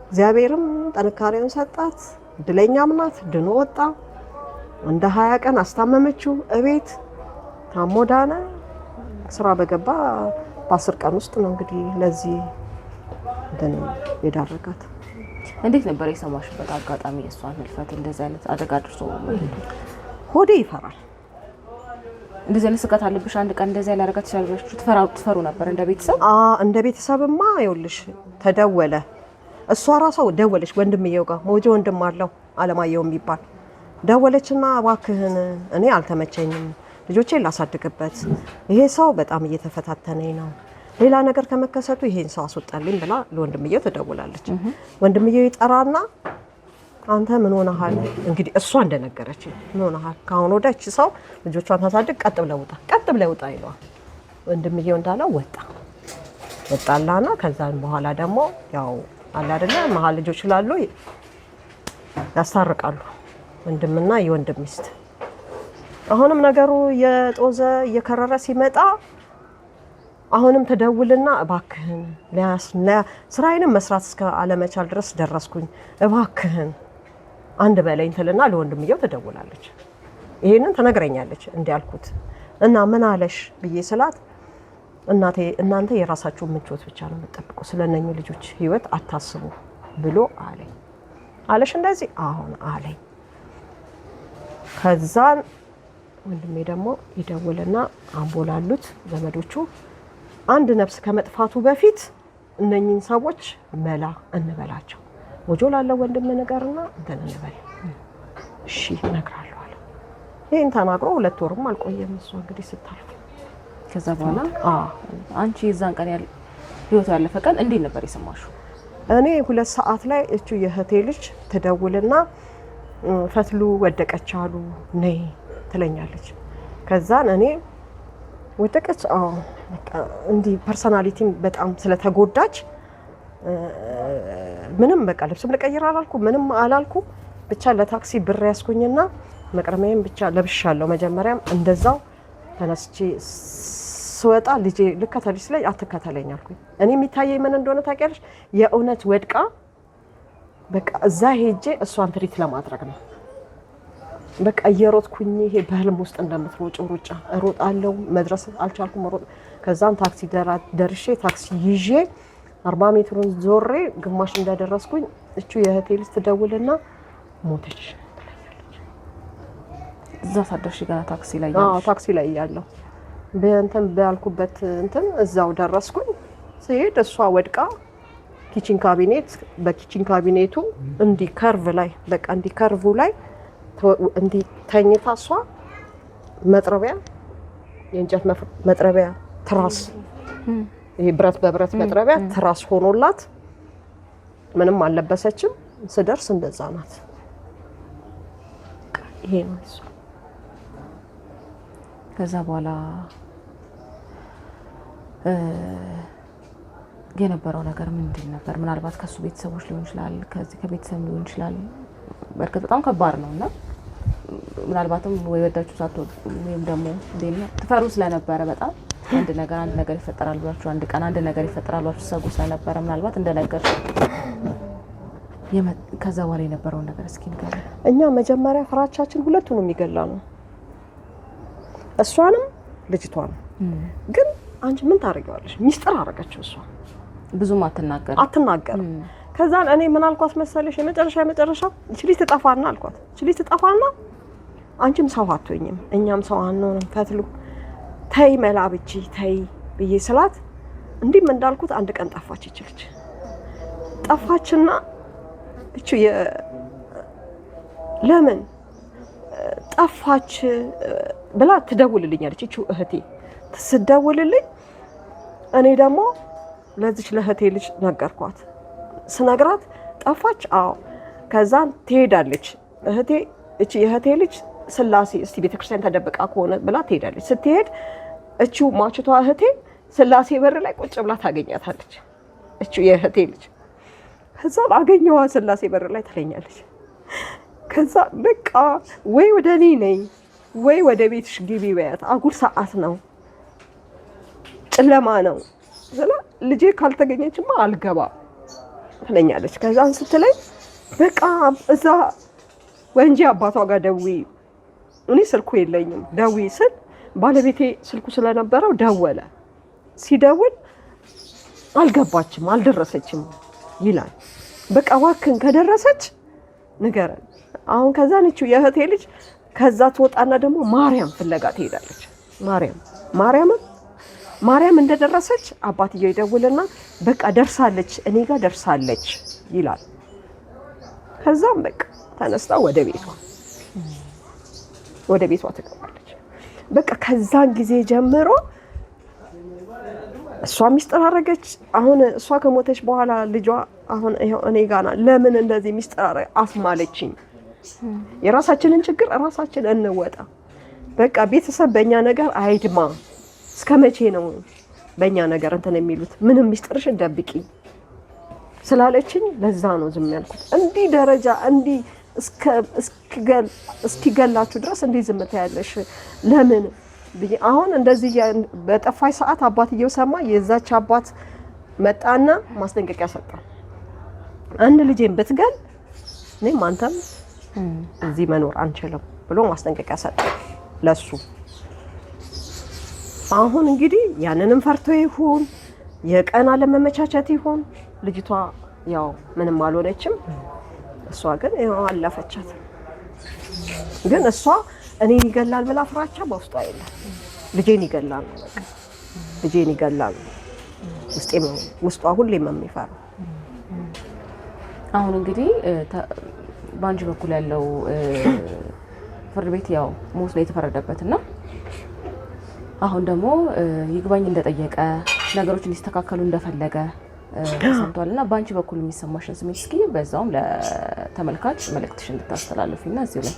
እግዚአብሔርም ጥንካሬውን ሰጣት። እድለኛም ናት። ድኖ ወጣ። እንደ 20 ቀን አስታመመችው እቤት ታሞ ዳነ። ስራ በገባ በ10 ቀን ውስጥ ነው እንግዲህ ለዚህ እንትን የዳረጋት። እንዴት ነበር የሰማሽበት አጋጣሚ የእሷን ህልፈት? እንደዚህ አይነት አደጋ ደርሶ ሆዴ ይፈራል። እንደዚህ አይነት ስጋት አለብሽ? አንድ ቀን እንደዚህ ያላረጋት ይችላልሽ? ትፈሩ ነበር እንደ ቤተሰብ? እንደ ቤተሰብማ ይኸውልሽ ተደወለ። እሷ ራሷ ደወለች ወንድምየው ጋር ሞጆ ወንድም አለው አለማየሁ የሚባል ደወለችና እባክህን እኔ አልተመቸኝም ልጆቼን ላሳድግበት፣ ይሄ ሰው በጣም እየተፈታተነኝ ነው፣ ሌላ ነገር ከመከሰቱ ይሄን ሰው አስወጣልኝ ብላ ለወንድምየው ትደውላለች። ወንድምየው ይጠራና አንተ ምን ሆነሃል? እንግዲህ እሷ እንደነገረች ምን ሆነሃል? ካሁን ወዲያ እቺ ሰው ልጆቿን ታሳድግ፣ ቀጥ ብለህ ውጣ ይለዋል። ወንድምየው እንዳለው ወጣላና ከዛን በኋላ ደግሞ ያው አለ አይደለ መሀል ልጆች ስላሉ ያስታርቃሉ፣ ወንድምና የወንድም ሚስት። አሁንም ነገሩ የጦዘ እየከረረ ሲመጣ አሁንም ተደውልና እባክህን ስራዬንም መስራት እስከ አለመቻል ድረስ ደረስኩኝ፣ እባክህን አንድ በለኝ ትልና ለወንድምየው ትደውላለች። ይሄንን ትነግረኛለች እንዲያልኩት እና ምን አለሽ ብዬ ስላት እናንተ የራሳችሁን ምቾት ብቻ ነው የምትጠብቁ፣ ስለነኚህ ልጆች ህይወት አታስቡ ብሎ አለኝ። አለሽ እንደዚህ አሁን አለኝ። ከዛን ወንድሜ ደግሞ ይደውልና አምቦላሉት ዘመዶቹ አንድ ነፍስ ከመጥፋቱ በፊት እነኚህን ሰዎች መላ እንበላቸው፣ ወጆ ላለው ወንድም ነገርና እንትን እንበል። እሺ እነግራለሁ አለ። ይሄን ተናግሮ 2 ወርም አልቆየም እሷ እንግዲህ ስታልፍ ከዛ በኋላ አንቺ የዛን ቀን ህይወቱ ያለፈ ቀን እንዴት ነበር የሰማሽው? እኔ 2 ሰዓት ላይ እቹ የእህቴ ልጅ ትደውልና ፈትሉ ወደቀች አሉ ነይ ትለኛለች። ከዛን እኔ ወደቀች በቃ እንዲ ፐርሰናሊቲም በጣም ስለተጎዳች ምንም በቃ ልብስም ልቀይር አላልኩ ምንም አላልኩ። ብቻ ለታክሲ ብር ያስኩኝና መቅረሚያም ብቻ ለብሻለሁ። መጀመሪያም እንደዛው ተነስቼ ስወጣ ልጄ ልከተልሽ ላይ አትከተለኝ አልኩኝ። እኔ የሚታየኝ ምን እንደሆነ ታውቂያለሽ? የእውነት ወድቃ በቃ እዛ ሄጄ እሷን ትሪት ለማድረግ ነው። በቃ እየሮጥኩኝ ይሄ በህልም ውስጥ እንደምትሮጭ ሩጫ እሮጣለሁ። መድረስ አልቻልኩም ሮጥ። ከዛም ታክሲ ደርሼ ታክሲ ይዤ 40 ሜትሩን ዞሬ ግማሽ እንዳደረስኩኝ እቹ የእህቴ ልጅ ትደውልና ሞተች ትለኛለች። እዛ ሳደርሽ ገና ታክሲ ላይ ታክሲ ላይ ያለው በእንትን ባልኩበት እንትን እዛው ደረስኩኝ። ሲሄድ እሷ ወድቃ ኪችን ካቢኔት በኪችን ካቢኔቱ እንዲ ከርቭ ላይ በቃ እንዲ ከርቭ ላይ እንዲ ተኝታ እሷ መጥረቢያ የእንጨት መጥረቢያ ትራስ ይሄ ብረት በብረት መጥረቢያ ትራስ ሆኖላት ምንም አልለበሰችም። ስደርስ እንደዛ ናት። ይሄ ነው እሱ። ከዛ በኋላ የነበረው ነገር ምንድን ነበር? ምናልባት ከሱ ቤተሰቦች ሊሆን ይችላል፣ ከዚህ ከቤተሰብ ሊሆን ይችላል። በርግጥ በጣም ከባድ ነውና ምናልባትም ወይ ወዳችሁ ሳትወዱ ወይም ደግሞ እንደኛ ተፈሩ ስለነበረ በጣም አንድ ነገር ይፈጠራል ብላችሁ አንድ ቀን አንድ ነገር ይፈጠራል ብላችሁ ሰጉ ስለነበረ ምናልባት እንደነገር ከዛ በኋላ የነበረው ነገር እስኪ ንገረኝ። እኛ መጀመሪያ ፍራቻችን ሁለቱንም ይገላ ነው፣ እሷንም ልጅቷን። ግን አንቺ ምን ታደርጊዋለሽ? ሚስጥር አደረገችው እሷ ብዙም አትናገር። ከዛ እኔ ምን አልኳት መሰለሽ? የመጨረሻ እቺ ልጅ ትጠፋና አልኳት። እቺ ልጅ ትጠፋና አንቺም ሰው አትሆኝም እኛም ሰው አንሆንም ፈትሉ ተይ መላብጂ ተይ ብዬ ስላት እንዲም እንዳልኩት አንድ ቀን ጠፋች። እቺ ልጅ ጠፋችና እቺ ለምን ጠፋች ብላ ትደውልልኛለች። እቺ እህቴ ትደውልልኝ እኔ ደግሞ ለዚች ለእህቴ ልጅ ነገርኳት። ስነግራት ጠፋች። ከዛን ትሄዳለች እህቴ እቺ የእህቴ ልጅ ስላሴ እስቲ ቤተክርስቲያን ተደብቃ ከሆነ ብላ ትሄዳለች። ስትሄድ እቺው ማችቷ እህቴ ስላሴ በር ላይ ቁጭ ብላ ታገኛታለች። እቺ የእህቴ ልጅ ከዛ አገኘዋ ስላሴ በር ላይ ትለኛለች። ከዛ በቃ ወይ ወደ እኔ ነይ ወይ ወደ ቤትሽ ግቢ በያት፣ አጉል ሰዓት ነው ጨለማ ነው ስለ ልጄ ካልተገኘችማ አልገባ ትለኛለች። ከዛን ስትለኝ በቃ እዛ ወንጂ አባቷ ጋር ደዊ እኔ ስልኩ የለኝም ደዊ ስል ባለቤቴ ስልኩ ስለነበረው ደወለ። ሲደውል አልገባችም አልደረሰችም ይላል። በቃ ዋክን ከደረሰች ንገረን። አሁን ከዛ ነች የእህቴ ልጅ ከዛ ትወጣና ደግሞ ማርያም ፍለጋ ትሄዳለች። ማርያም እንደደረሰች አባትየው ይደውልና በቃ ደርሳለች እኔ ጋር ደርሳለች ይላል። ከዛም በቃ ተነስታ ወደ ቤቷ ትገባለች። በቃ ከዛን ጊዜ ጀምሮ እሷ ሚስጥር አደረገች። አሁን እሷ ከሞተች በኋላ ልጇ አሁን እኔ ጋር ናት። ለምን እንደዚህ ሚስጥር አስማለችኝ? የራሳችንን ችግር ራሳችን እንወጣ። በቃ ቤተሰብ በእኛ ነገር አይድማ። እስከ መቼ ነው በእኛ ነገር እንትን የሚሉት? ምንም ሚስጥርሽን ደብቂ ስላለችኝ ለዛ ነው ዝም ያልኩት። እንዲህ ደረጃ እንዲህ እስኪገላችሁ ድረስ እንዲህ ዝም ትያለሽ ለምን ብዬ አሁን እንደዚህ በጠፋይ ሰዓት አባትየው ሰማ። የዛች አባት መጣና ማስጠንቀቂያ ሰጣ። አንድ ልጄን ብትገል እኔም አንተም እዚህ መኖር አንችልም ብሎ ማስጠንቀቂያ ሰጣ ለሱ። አሁን እንግዲህ ያንንም ፈርቶ ይሁን የቀን አለመመቻቸት ይሁን ልጅቷ ያው ምንም አልሆነችም። እሷ ግን ያው አለፈቻት። ግን እሷ እኔን ይገላል ብላ ፍራቻ በውስጧ የለም። ልጄን ይገላል በቃ ልጄን ይገላል ውስጧ ሁሌም የሚፈራው። አሁን እንግዲህ በአንቺ በኩል ያለው ፍርድ ቤት ያው ሞት ላይ የተፈረደበትና አሁን ደግሞ ይግባኝ እንደጠየቀ ነገሮች እንዲስተካከሉ እንደፈለገ ሰምቷልና በአንቺ በኩል የሚሰማሽን ስሜት እስኪ በዛውም ለተመልካች መልእክትሽን እንድታስተላልፊና እዚሁ ላይ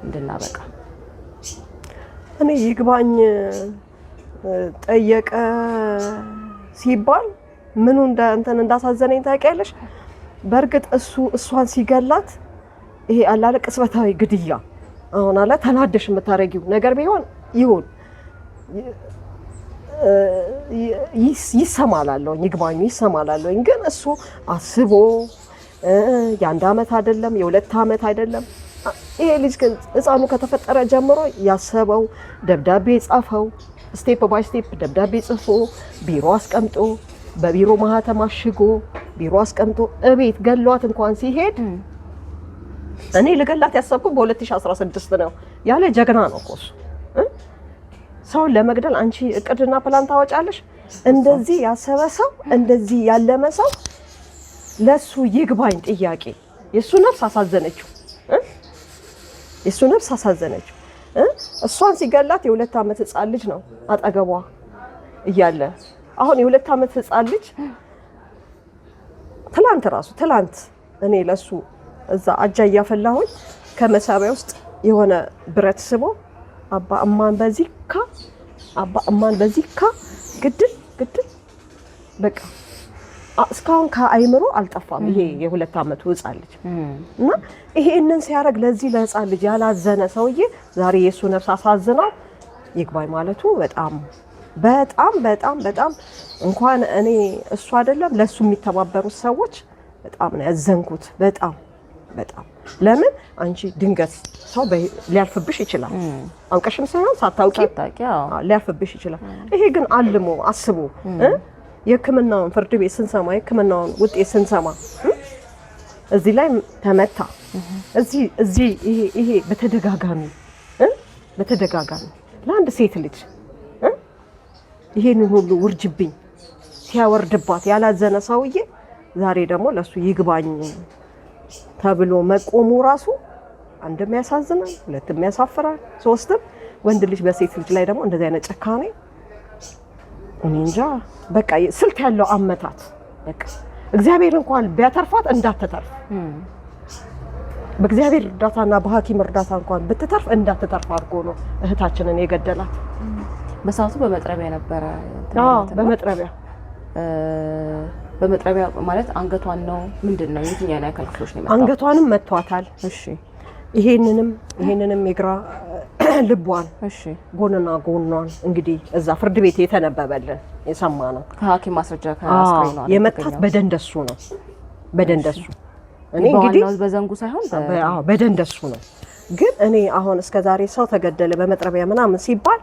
እንድናበቃ። እኔ ይግባኝ ጠየቀ ሲባል ምኑ እንትን እንዳሳዘነኝ ታውቂያለሽ? በእርግጥ እሷን ሲገላት ይሄ አላለ ቅጽበታዊ ግድያ አሁን አለ ተናደሽ የምታረጊው ነገር ቢሆን ይሁን ይሰማላለሁ ይግባኝ ይሰማላለሁ። ግን እሱ አስቦ የ1 ዓመት አይደለም የ2 ዓመት አይደለም። ይሄ ልጅ ህፃኑ ከተፈጠረ ጀምሮ ያሰበው ደብዳቤ ጻፈው ስቴፕ ባይ ስቴፕ ደብዳቤ ጽፎ ቢሮ አስቀምጦ በቢሮ ማህተም አሽጎ ቢሮ አስቀምጦ እቤት ገሏት እንኳን ሲሄድ እኔ ልገላት ያሰብኩት በ2016 ነው ያለ ጀግና ነው እኮ እሱ። ሰውን ለመግደል አንቺ እቅድና ፕላን ታወጫለሽ? እንደዚህ ያሰበ ሰው እንደዚህ ያለመ ሰው ለሱ ይግባኝ ጥያቄ የሱ ነፍስ አሳዘነችው የሱ ነፍስ አሳዘነችው። እሷን ሲገላት የ2 ዓመት ህፃን ልጅ ነው አጠገቧ እያለ አሁን የ2 ዓመት ህፃን ልጅ ትላንት እኔ ለሱ እዛ አጃ እያፈላሁኝ ከመሳቢያ ውስጥ የሆነ ብረት ስቦ አባ እማን በዚካ ግድል በቃ እስካሁን ከአይምሮ አልጠፋም ይሄ የ2 ዓመቱ ህፃን ልጅ እና ይሄንን ሲያደርግ ለዚህ ለህፃን ልጅ ያላዘነ ሰውዬ ዛሬ የሱ ነፍስ አሳዝናው ይግባኝ ማለቱ በጣም እንኳን እኔ እሱ አይደለም ለሱ የሚተባበሩት ሰዎች በጣም ነው ያዘንኩት። በጣም ለምን አንቺ ድንገት ሰው ሊያልፍብሽ ይችላል አውቀሽም ሳይሆን ሳታውቂ ሊያልፍብሽ ይችላል። ይሄ ግን አልሞ አስቦ የህክምናውን ፍርድ ቤት ስንሰማ የህክምናውን ውጤት ስንሰማ እዚህ ላይ ተመታ እዚህ ይሄ በተደጋጋሚ ለአንድ ሴት ልጅ ይሄንን ሁሉ ውርጅብኝ ሲያወርድባት ያላዘነ ሰውዬ ዛሬ ደግሞ ለሱ ይግባኝ ተብሎ መቆሙ ራሱ አንድም ያሳዝናል፣ ሁለትም ያሳፍራል፣ ሶስትም ወንድ ልጅ በሴት ልጅ ላይ ደግሞ እንደዚህ አይነት ጭካኔ እኔ እንጃ። በቃ ስልት ያለው አመታት በቃ እግዚአብሔር እንኳን ቢያተርፋት እንዳትተርፍ በእግዚአብሔር እርዳታና በሐኪም እርዳታ እንኳን ብትተርፍ እንዳትተርፍ አድርጎ ነው እህታችንን የገደላት። በሰዓቱ በመጥረቢያ ነበረ። በመጥረቢያ ማለት አንገቷን ነው ምንድነው የትኛው ያካል ክፍሎች ነው የመጣው? አንገቷንም መቷታል። እሺ ይሄንንም የግራ ልቧን ጎንና ጎኗን እንግዲህ እዛ ፍርድ ቤት የተነበበልን የሰማነው ከሐኪም ማስረጃ ከአስክሬኗ የመታት በደንደሱ ነው። እኔ እንግዲህ በዘንጉ ሳይሆን በደንደሱ ነው። ግን እኔ አሁን እስከዛሬ ሰው ተገደለ በመጥረቢያ ምናምን ሲባል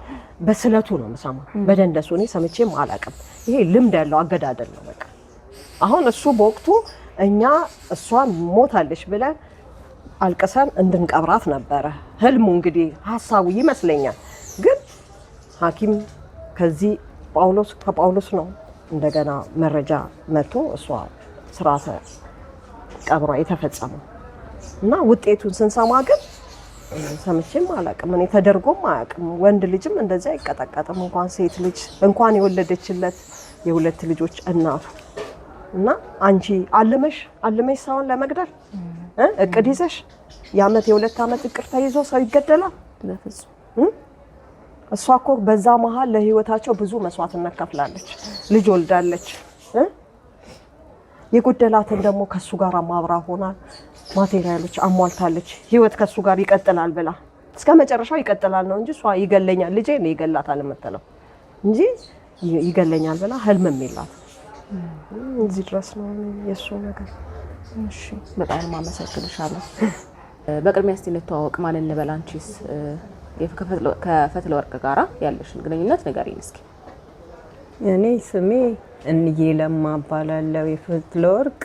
በስለቱ ነው የምሰማው። በደንደሱ እኔ ሰምቼም አላውቅም። ይሄ ልምድ ያለው አገዳደል ነው በቃ። አሁን እሱ በወቅቱ እኛ እሷን ሞታለች ብለን አልቀሰን እንድንቀብራት ነበረ ህልሙ እንግዲህ ሐሳቡ ይመስለኛል። ግን ሐኪም ከዚህ ከጳውሎስ ነው እንደገና መረጃ መጥቶ እሷ ስርዓተ ቀብሯ የተፈጸመው እና ውጤቱን ስንሰማ ግን ሰምቼም አላውቅም። እኔ ተደርጎም አያውቅም። ወንድ ልጅም እንደዚህ አይቀጠቀጥም። እንኳን ሴት ልጅ እንኳን የወለደችለት የ2 ልጆች እናቱ እና አንቺ አልመሽ ሰውን ለመግደል እቅድ ይዘሽ የ2 ዓመት እቅድ ተይዞ ሰው ይገደላል? በፍጹም። እሷ እኮ በዛ መሀል ለህይወታቸው ብዙ መስዋዕትነት ከፍላለች። ልጅ ወልዳለች። የጎደላትን ደግሞ ከሱ ጋር ማብራ ሆና ማቴሪያሎች አሟልታለች። ህይወት ከሱ ጋር ይቀጥላል ብላ እስከ መጨረሻው ይቀጥላል ነው እንጂ እሷ ይገለኛል ልጄ ነው ይገላታል የምትለው እንጂ ይገለኛል ብላ ህልምም የላት። እዚህ ድረስ ነው የሱ ነገር። እሺ በጣም ማመሰግንሻለሁ። በቅድሚያ እስቲ እንተዋወቅ። ማን እንበል? አንቺስ ከፈትለ ወርቅ ጋራ ያለሽን ግንኙነት ንገሪኝ እስኪ። እኔ ስሜ እንዬ ለማ እባላለሁ። የፈትለ ወርቅ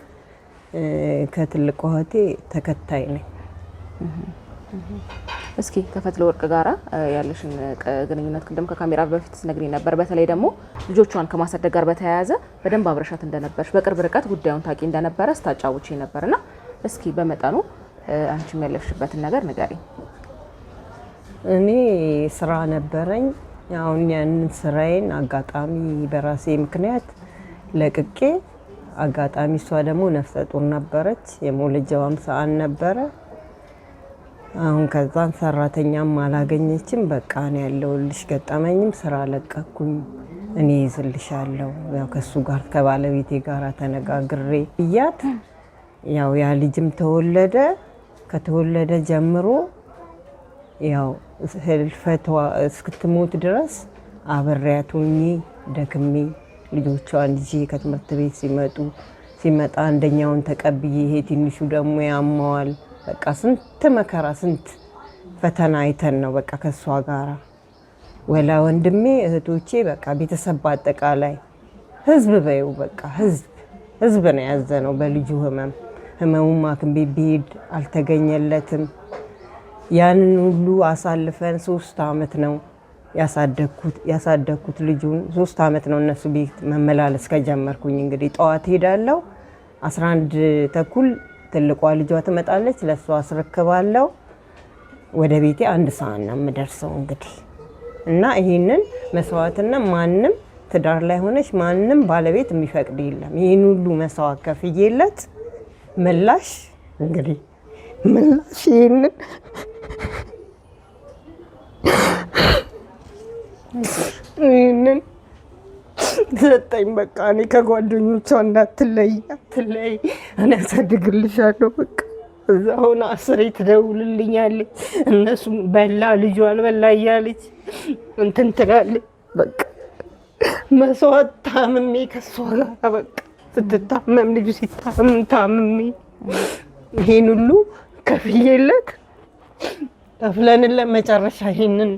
ከትልቅ እህቴ ተከታይ ነኝ። እስኪ ከፈትለ ወርቅ ጋራ ያለሽን ግንኙነት ቅድም ከካሜራ በፊት ነግሪ ነበር። በተለይ ደግሞ ልጆቿን ከማሳደግ ጋር በተያያዘ በደንብ አብረሻት እንደነበርሽ በቅርብ ርቀት ጉዳዩን ታቂ እንደነበረ ስታጫውቺ ነበርና እስኪ በመጠኑ አንቺም ያለፍሽበትን ነገር ንገሪኝ። እኔ ስራ ነበረኝ አሁን ያንን ስራዬን አጋጣሚ በራሴ ምክንያት ለቅቄ አጋጣሚ እሷ ደግሞ ነፍሰ ጡር ነበረች። የመውለጃዋም ሰዓት ነበረ። አሁን ከዛን ሰራተኛም አላገኘችም። በቃ እኔ ያለሁልሽ ገጠመኝም ስራ ለቀኩኝ። እኔ ይዝልሻለሁ ያው ከሱ ጋር ከባለቤቴ ጋር ተነጋግሬ እያት ያው ያ ልጅም ተወለደ። ከተወለደ ጀምሮ ያው ህልፈቷ እስክትሞት ድረስ አብሬያት ሆኜ ደክሜ ልጆቿን ልጄ ከትምህርት ቤት ሲመጣ አንደኛውን ተቀብዬ ይሄ ትንሹ ደግሞ ያማዋል። በቃ ስንት መከራ ስንት ፈተና አይተን ነው በቃ ከሷ ጋራ ወላ ወንድሜ እህቶቼ በቃ ቤተሰብ በአጠቃላይ ህዝብ በይው በቃ ህዝብ ነው ያዘነው በልጁ ህመሙም ሐኪም ቤት ቢሄድ አልተገኘለትም። ያንን ሁሉ አሳልፈን 3 አመት ነው ያሳደግኩት ልጁን 3 አመት ነው እነሱ ቤት መመላለስ ከጀመርኩኝ። እንግዲህ ጠዋት ሄዳለሁ 11 ተኩል ትልቋ ልጇ ትመጣለች፣ ለሷ አስረክባለሁ። ወደ ቤቴ 1 ሰዓት ነው የምደርሰው እንግዲህ እና ይሄንን መስዋዕትነት ማንም ትዳር ላይ ሆነሽ ማንም ባለቤት የሚፈቅድ የለም። ይሄን ሁሉ መስዋዕት ከፍዬለት ምላሽ እንግዲህ ይሄንን ሰጠኝ። በቃ እኔ ከጓደኞቿ እንዳትለይ እኔ አሳድግልሻለሁ በቃ እዛ ሆና 10 ትደውልልኛለች። እነሱም በላ ልጇ አልበላ እያለች እንትን ትላለች። በቃ መስዋዕት ታምሜ ከሷ ጋር በቃ ስትታመም ልጁ ሲታመም ታምሜ ይሄን ሁሉ ከፍዬለት ከፍለንለት መጨረሻ ይሄንን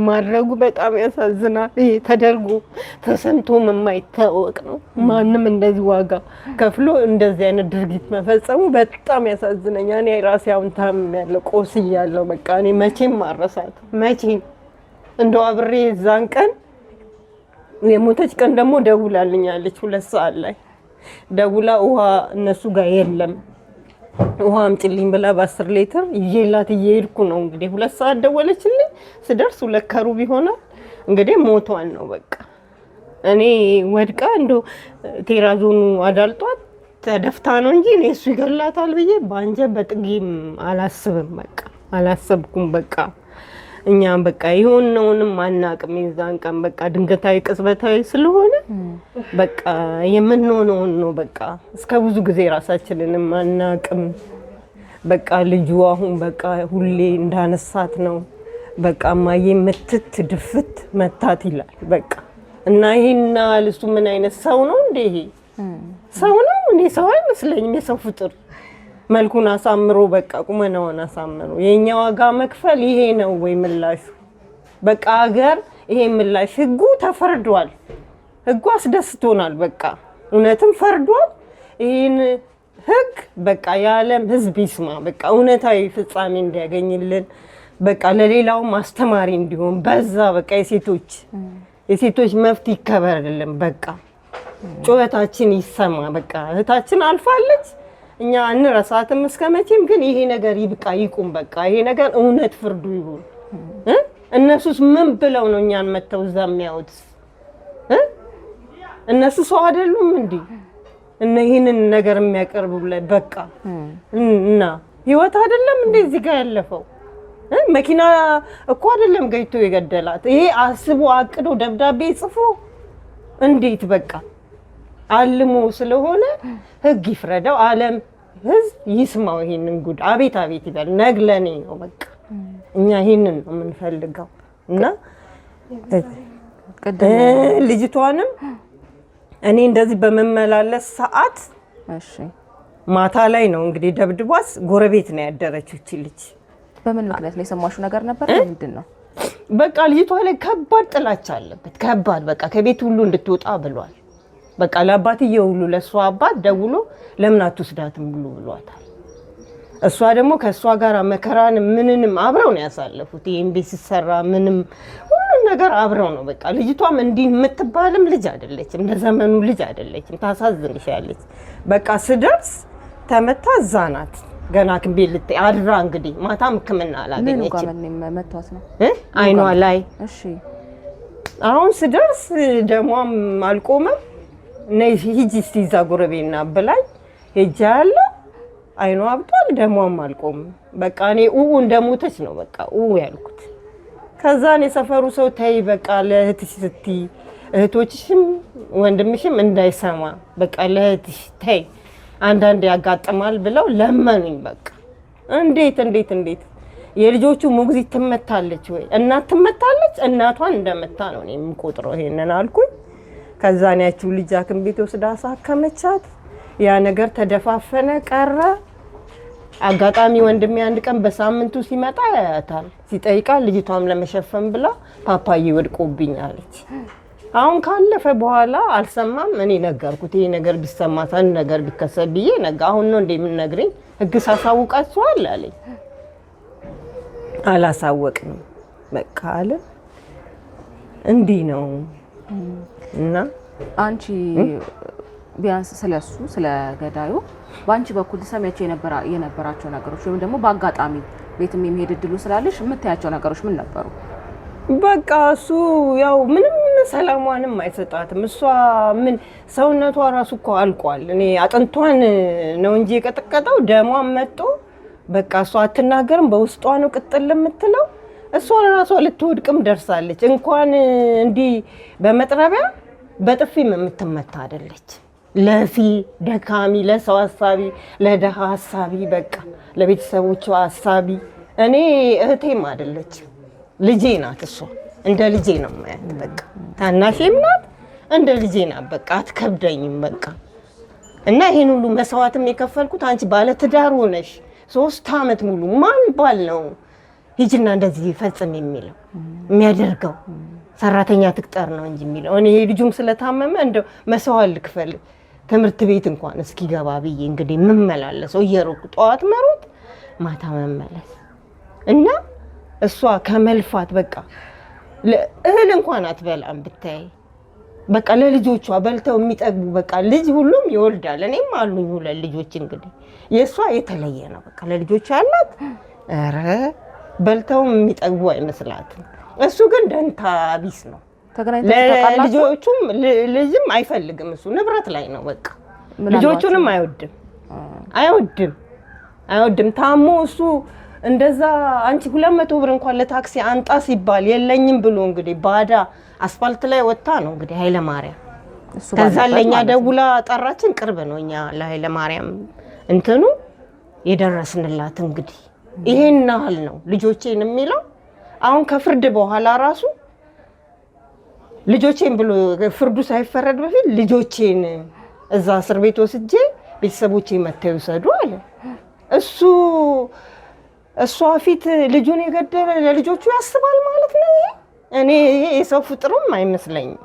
ማድረጉ በጣም ያሳዝናል። ይሄ ተደርጎ ተሰምቶም የማይታወቅ ነው። ማንም እንደዚህ ዋጋ ከፍሎ እንደዚህ አይነት ድርጊት መፈጸሙ በጣም ያሳዝነኛል። እኔ ራሴ አሁን ታምሜያለሁ፣ ቆስያለሁ። በቃ እኔ መቼም ማረሳት መቼም እንደው አብሬ እዛን ቀን የሞተች ቀን ደግሞ ደውላልኛለች 2 ሰዓት ላይ ደውላ ውሃ እነሱ ጋር የለም ውሃ አምጪልኝ ብላ በ10 ሊትር ይዤላት እየሄድኩ ነው እንግዲህ 2 ሰዓት ደወለችልኝ። ስደርስ 2 ከሩብ ይሆናል እንግዲህ ሞቷል ነው በቃ። እኔ ወድቃ እንደው ቴራዞኑ አዳልጧት ተደፍታ ነው እንጂ እኔ እሱ ይገላታል ብዬ በአንጀት በጥጌም አላስብም። በቃ አላሰብኩም። በቃ እኛ በቃ የሆነውንም አናቅም። የዛን ቀን በቃ ድንገታዊ ቅጽበታዊ ስለሆነ በቃ የምንሆነውን ነው በቃ እስከ ብዙ ጊዜ ራሳችንንም አናቅም። በቃ ልጁ አሁን በቃ ሁሌ እንዳነሳት ነው በቃ ማዬ ምትት ድፍት መታት ይላል በቃ። እና ይሄና እሱ ምን አይነት ሰው ነው እንዴ? ይሄ ሰው ነው እንዴ? ሰው አይመስለኝም። የሰው ፍጡር መልኩን አሳምሮ በቃ ቁመናውን አሳምሮ የኛ ዋጋ መክፈል ይሄ ነው ወይ ምላሹ? በቃ ሀገር ይሄ ምላሽ ህጉ ተፈርዷል። ህጉ አስደስቶናል። በቃ እውነትም ፈርዷል። ይሄን ህግ በቃ የዓለም ህዝብ ይስማ። በቃ እውነታዊ ፍጻሜ እንዲያገኝልን በቃ ለሌላው ማስተማሪ እንዲሆን በዛ በቃ የሴቶች መብት ይከበርልን። በቃ ጩኸታችን ይሰማ። በቃ እህታችን አልፋለች። እኛ እንረሳትም እስከመቼም። ግን ይሄ ነገር ይብቃ ይቁም። በቃ ይሄ ነገር እውነት ፍርዱ ይሁን። እነሱስ ምን ብለው ነው እኛን መተው እዛ የሚያዩት? እነሱ ሰው አይደሉም እንዴ? እና ይሄንን ነገር የሚያቀርቡልን በቃ እና ህይወት አይደለም እንዴ እዚህ ጋር ያለፈው? መኪና እኮ አይደለም ገይቶ የገደላት። ይሄ አስቦ አቅዶ ደብዳቤ ጽፎ እንዴት በቃ አልሞ ስለሆነ ህግ ይፍረደው። ዓለም ህዝብ ይስማው ይሄንን ጉድ። አቤት አቤት ይበል። ነግለኔ ነው በቃ እኛ ይሄንን ነው የምንፈልገው። እና ልጅቷንም እኔ እንደዚህ በመመላለስ ሰዓት ማታ ላይ ነው እንግዲህ ደብድቧስ ጎረቤት ነው ያደረችው እቺ ልጅ። በምን ምክንያት ነው የሰማሽው ነገር ነበር? ምንድን ነው? በቃ ልጅቷ ላይ ከባድ ጥላቻ አለበት። ከባድ በቃ ከቤት ሁሉ እንድትወጣ ብሏል። በቃ ለአባትየው ሁሉ ለሷ አባት ደውሎ ለምን አትወስዳትም ብሎ ብሏታል። እሷ ደግሞ ከሷ ጋር መከራን ምንንም አብረው ነው ያሳለፉት። ይሄን ቤት ሲሰራ ምንም ሁሉም ነገር አብረው ነው በቃ። ልጅቷም እንዲህ የምትባልም ልጅ አይደለችም፣ ለዘመኑ ልጅ አይደለችም። ታሳዝንሻለች። በቃ ስደርስ ተመታ እዛ ናት ገና ክንቤል አድራ እንግዲህ ማታም ሕክምና አላገኘችም። ምን ጋር መቷት ነው? አይኗ ላይ እሺ አሁን ስደርስ ደሟም አልቆመም። ነይ ሂጂ እስቲ እዛ ጎረቤና ብላኝ ሄጃለ። አይኗ አብጧል፣ ደሟም አልቆመም። በቃ እኔ እንደሞተች ነው በቃ ያልኩት። ከዛ እኔ ሰፈሩ ሰው ተይ በቃ ለእህትሽ ስትይ እህቶችሽም ወንድምሽም እንዳይሰማ በቃ ለእህትሽ ተይ አንዳንድ ያጋጥማል ብለው ለመኑኝ። በቃ እንዴት የልጆቹ ሞግዚት ትመታለች ወይ እናት ትመታለች? እናቷን እንደመታ ነው እኔ የምቆጥረው። ይሄንን አልኩኝ። ከዛ ያቺው ልጅ ሐኪም ቤት ወስዳ አሳከመቻት። ያ ነገር ተደፋፈነ ቀረ። አጋጣሚ ወንድሜ አንድ ቀን በሳምንቱ ሲመጣ ያያታል። ሲጠይቃት ልጅቷም ለመሸፈን ብላ ፓፓዬ ወድቆብኝ አለች። አሁን ካለፈ በኋላ አልሰማም። እኔ ነገርኩት ይሄ ነገር ቢሰማት አንድ ነገር ቢከሰት ብዬ ነገ አሁን ነው እንደምንነግረኝ ህግ ሳሳውቃችኋል አለኝ። አላሳወቅንም በቃ አለ። እንዲህ ነው እና አንቺ ቢያንስ ስለሱ ስለገዳዩ በአንቺ በኩል ተሰሚያቸው የነበራቸው ነገሮች ወይም ደግሞ በአጋጣሚ ቤትም የሚሄድ እድሉ ስላለሽ የምታያቸው ነገሮች ምን ነበሩ? በቃ እሱ ያው ምንም ሰላሟንም አይሰጣትም። እሷ ምን ሰውነቷ ራሱ እኮ አልቋል። እኔ አጥንቷን ነው እንጂ የቀጠቀጠው ደሟን መጥቶ በቃ እሷ አትናገርም። በውስጧ ነው ቅጥል የምትለው። እሷ ራሷ ልትወድቅም ደርሳለች። እንኳን እንዲህ በመጥረቢያ በጥፊም የምትመታ አይደለች። ለፊ ደካሚ፣ ለሰው ሀሳቢ፣ ለደሃ ሀሳቢ፣ በቃ ለቤተሰቦቿ ሀሳቢ። እኔ እህቴም አይደለች ልጄ ናት። እሷ እንደ ልጄ ነው ማለት በቃ ታናሼም ናት፣ እንደ ልጄ ናት። በቃ አትከብደኝም በቃ እና ይሄን ሁሉ መስዋዕትም የከፈልኩት አንቺ ባለ ትዳር ሆነሽ 3 አመት ሙሉ ማን ባል ነው ሂጅና እንደዚህ ፈጽም የሚለው የሚያደርገው? ሰራተኛ ትቅጠር ነው እንጂ የሚለው። እኔ ልጁም ስለታመመ እንደው መስዋዕት ልክፈል ትምህርት ቤት እንኳን እስኪገባ ብዬ እንግዲህ የምመላለሰው እየሮኩ ጠዋት መሮጥ ማታ መመለስ እና እሷ ከመልፋት በቃ እህል እንኳን አትበላም ብታይ። በቃ ለልጆቿ በልተው የሚጠግቡ በቃ ልጅ ሁሉም ይወልዳል። እኔም አሉኝ 2 ልጆች። እንግዲህ የእሷ የተለየ ነው በቃ ለልጆቿ ያላት ኧረ በልተው የሚጠግቡ አይመስላትም። እሱ ግን ደንታ ቢስ ነው። ለልጆቹም ልጅም አይፈልግም። እሱ ንብረት ላይ ነው በቃ ልጆቹንም አይወድም። ታሞ እሱ እንደዛ አንቺ 200 ብር እንኳን ለታክሲ አንጣ ሲባል የለኝም ብሎ እንግዲህ ባዳ አስፋልት ላይ ወጣ ነው እንግዲህ ኃይለ ማርያም። ከዛ ለኛ ደውላ ጠራችን። ቅርብ ነው እኛ ለኃይለ ማርያም እንትኑ የደረስንላት እንግዲህ ይሄን ያህል ነው ልጆቼን የሚለው። አሁን ከፍርድ በኋላ ራሱ ልጆቼን ብሎ ፍርዱ ሳይፈረድ በፊት ልጆቼን እዛ እስር ቤት ወስጄ ቤተሰቦቼ መተው ይሰዱ አለ። እሷ ፊት ልጁን የገደለ ለልጆቹ ያስባል ማለት ነው። እኔ የሰው ፍጡርም አይመስለኝም።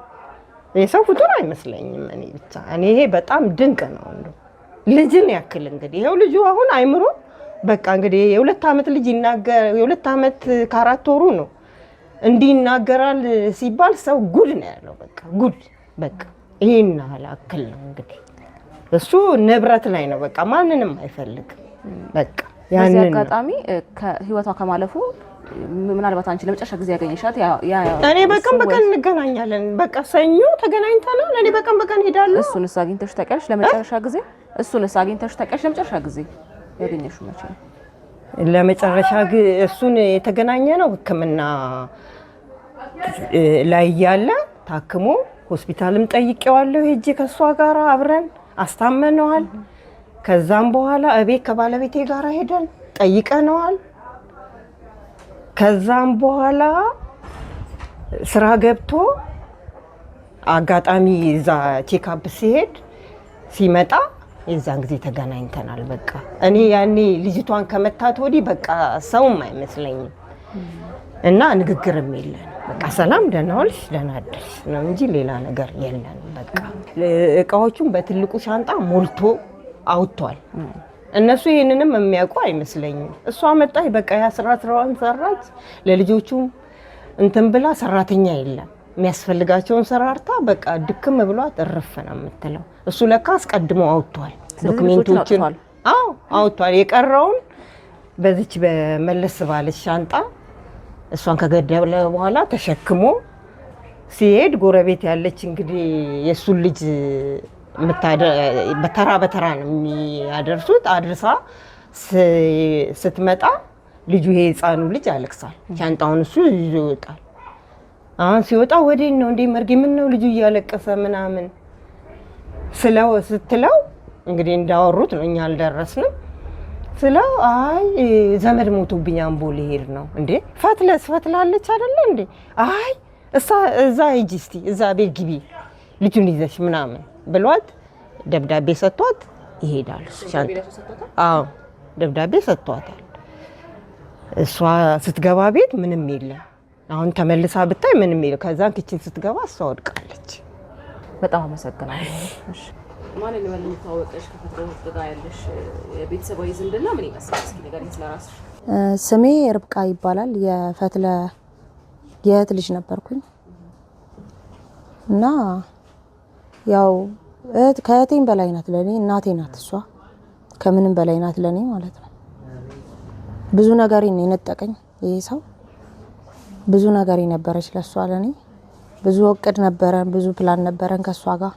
እኔ ብቻ ይሄ በጣም ድንቅ ነው እንደው ልጅን ያክል እንግዲህ ይሄው ልጁ አሁን አይምሮ በቃ እንግዲህ የ2 አመት ልጅ የ2 አመት ከ4 ወሩ ነው እንዲህ ይናገራል ሲባል ሰው ጉድ ነው ያለው። በቃ ጉድ በቃ ይሄን ያክል ነው እንግዲህ እሱ ንብረት ላይ ነው በቃ ማንንም አይፈልግም። በቃ ያንን አጋጣሚ ከህይወቷ ከማለፉ ምናልባት አንቺ ለመጨረሻ ጊዜ ያገኘሻት እኔ በቀን እንገናኛለን። በቃ ሰኞ ተገናኝተናል። እኔ በቀን ሄዳለሁ። እሱንስ አግኝተሽ ታውቂያለሽ ለመጨረሻ ጊዜ? ለመጨረሻ ጊዜ ያገኘሽው መቼ ነው? ለመጨረሻ እሱን የተገናኘ ነው ሕክምና ላይ ያለ ታክሞ ሆስፒታልም ጠይቄዋለሁ። ሄጄ ከሷ ጋር አብረን አስታመነዋል። ከዛም በኋላ እቤት ከባለቤቴ ጋር ሄደን ጠይቀነዋል። ከዛም በኋላ ስራ ገብቶ አጋጣሚ እዛ ቼክአፕ ሲመጣ የዛን ጊዜ ተገናኝተናል። በቃ እኔ ያኔ ልጅቷን ከመታት ወዲህ በቃ ሰውም አይመስለኝም እና ንግግርም የለን። በቃ ሰላም ደህና ዋልሽ ደህና አደርሽ ነው እንጂ ሌላ ነገር የለን። በቃ እቃዎቹን በትልቁ ሻንጣ ሞልቶ አውጥቷል። እነሱ ይሄንንም የሚያውቁ አይመስለኝም። እሷ መጣች በቃ ያ ስራዋን ሰራች። ለልጆቹም እንትን ብላ ሰራተኛ የለም የሚያስፈልጋቸውን ሰራርታ በቃ ድክም ብሏት እርፍ ነው የምትለው። እሱ ለካ አስቀድሞ አውጥቷል ዶክሜንቶችን። አውጥቷል። የቀረውን በዚች በመለስ ባለች ሻንጣ እሷን ከገደለ በኋላ ተሸክሞ ሲሄድ ጎረቤት ያለች እንግዲህ የእሱን ልጅ በተራ በተራ ነው የሚያደርሱት። አድርሳ ስትመጣ ልጁ ይሄ ህፃኑ ልጅ ያለቅሳል። ሻንጣውን እሱ ይዞ ይወጣል። አሁን ሲወጣ ወዴት ነው እንዴ መርጌ ምን ነው ልጁ እያለቀሰ ምናምን ስትለው እንግዲህ እንዳወሩት ነው እኛ አልደረስንም። ስለው አይ ዘመድ ሞቶብኝ አምቦ ሊሄድ ነው። እንዴ ፈትላለች አይደለ እንዴ? አይ እዛ ሂጂ እስቲ እዛ ቤት ግቢ ልጁን ይዘሽ ምናምን ብሏት ደብዳቤ ሰጥቷት ይሄዳል። አዎ ደብዳቤ ሰጥቷታል። እሷ ስትገባ ቤት ምንም የለም። አሁን ተመልሳ ብታይ ምንም የለም። ከዛን ኪችን ስትገባ እሷ ወድቃለች። በጣም አመሰግናለሁ። ማን ነው የምታወቀሽ? ከፈትለ ጋር ያለሽ የቤተሰባዊ ዝምድና ምን ይመስላል? እስኪ ንገሪኝ ስለራስሽ። ስሜ ርብቃ ይባላል። የፈትለ የእህት ልጅ ነበርኩኝ እና ያው ከእህቴም በላይ ናት ለኔ፣ እናቴ ናት እሷ። ከምንም በላይ ናት ለኔ ማለት ነው። ብዙ ነገሬን የነጠቀኝ ይሄ ሰው ብዙ ነገሬ ነበረች ለሷ ለኔ። ብዙ እቅድ ነበረን፣ ብዙ ፕላን ነበረን ከሷ ጋር።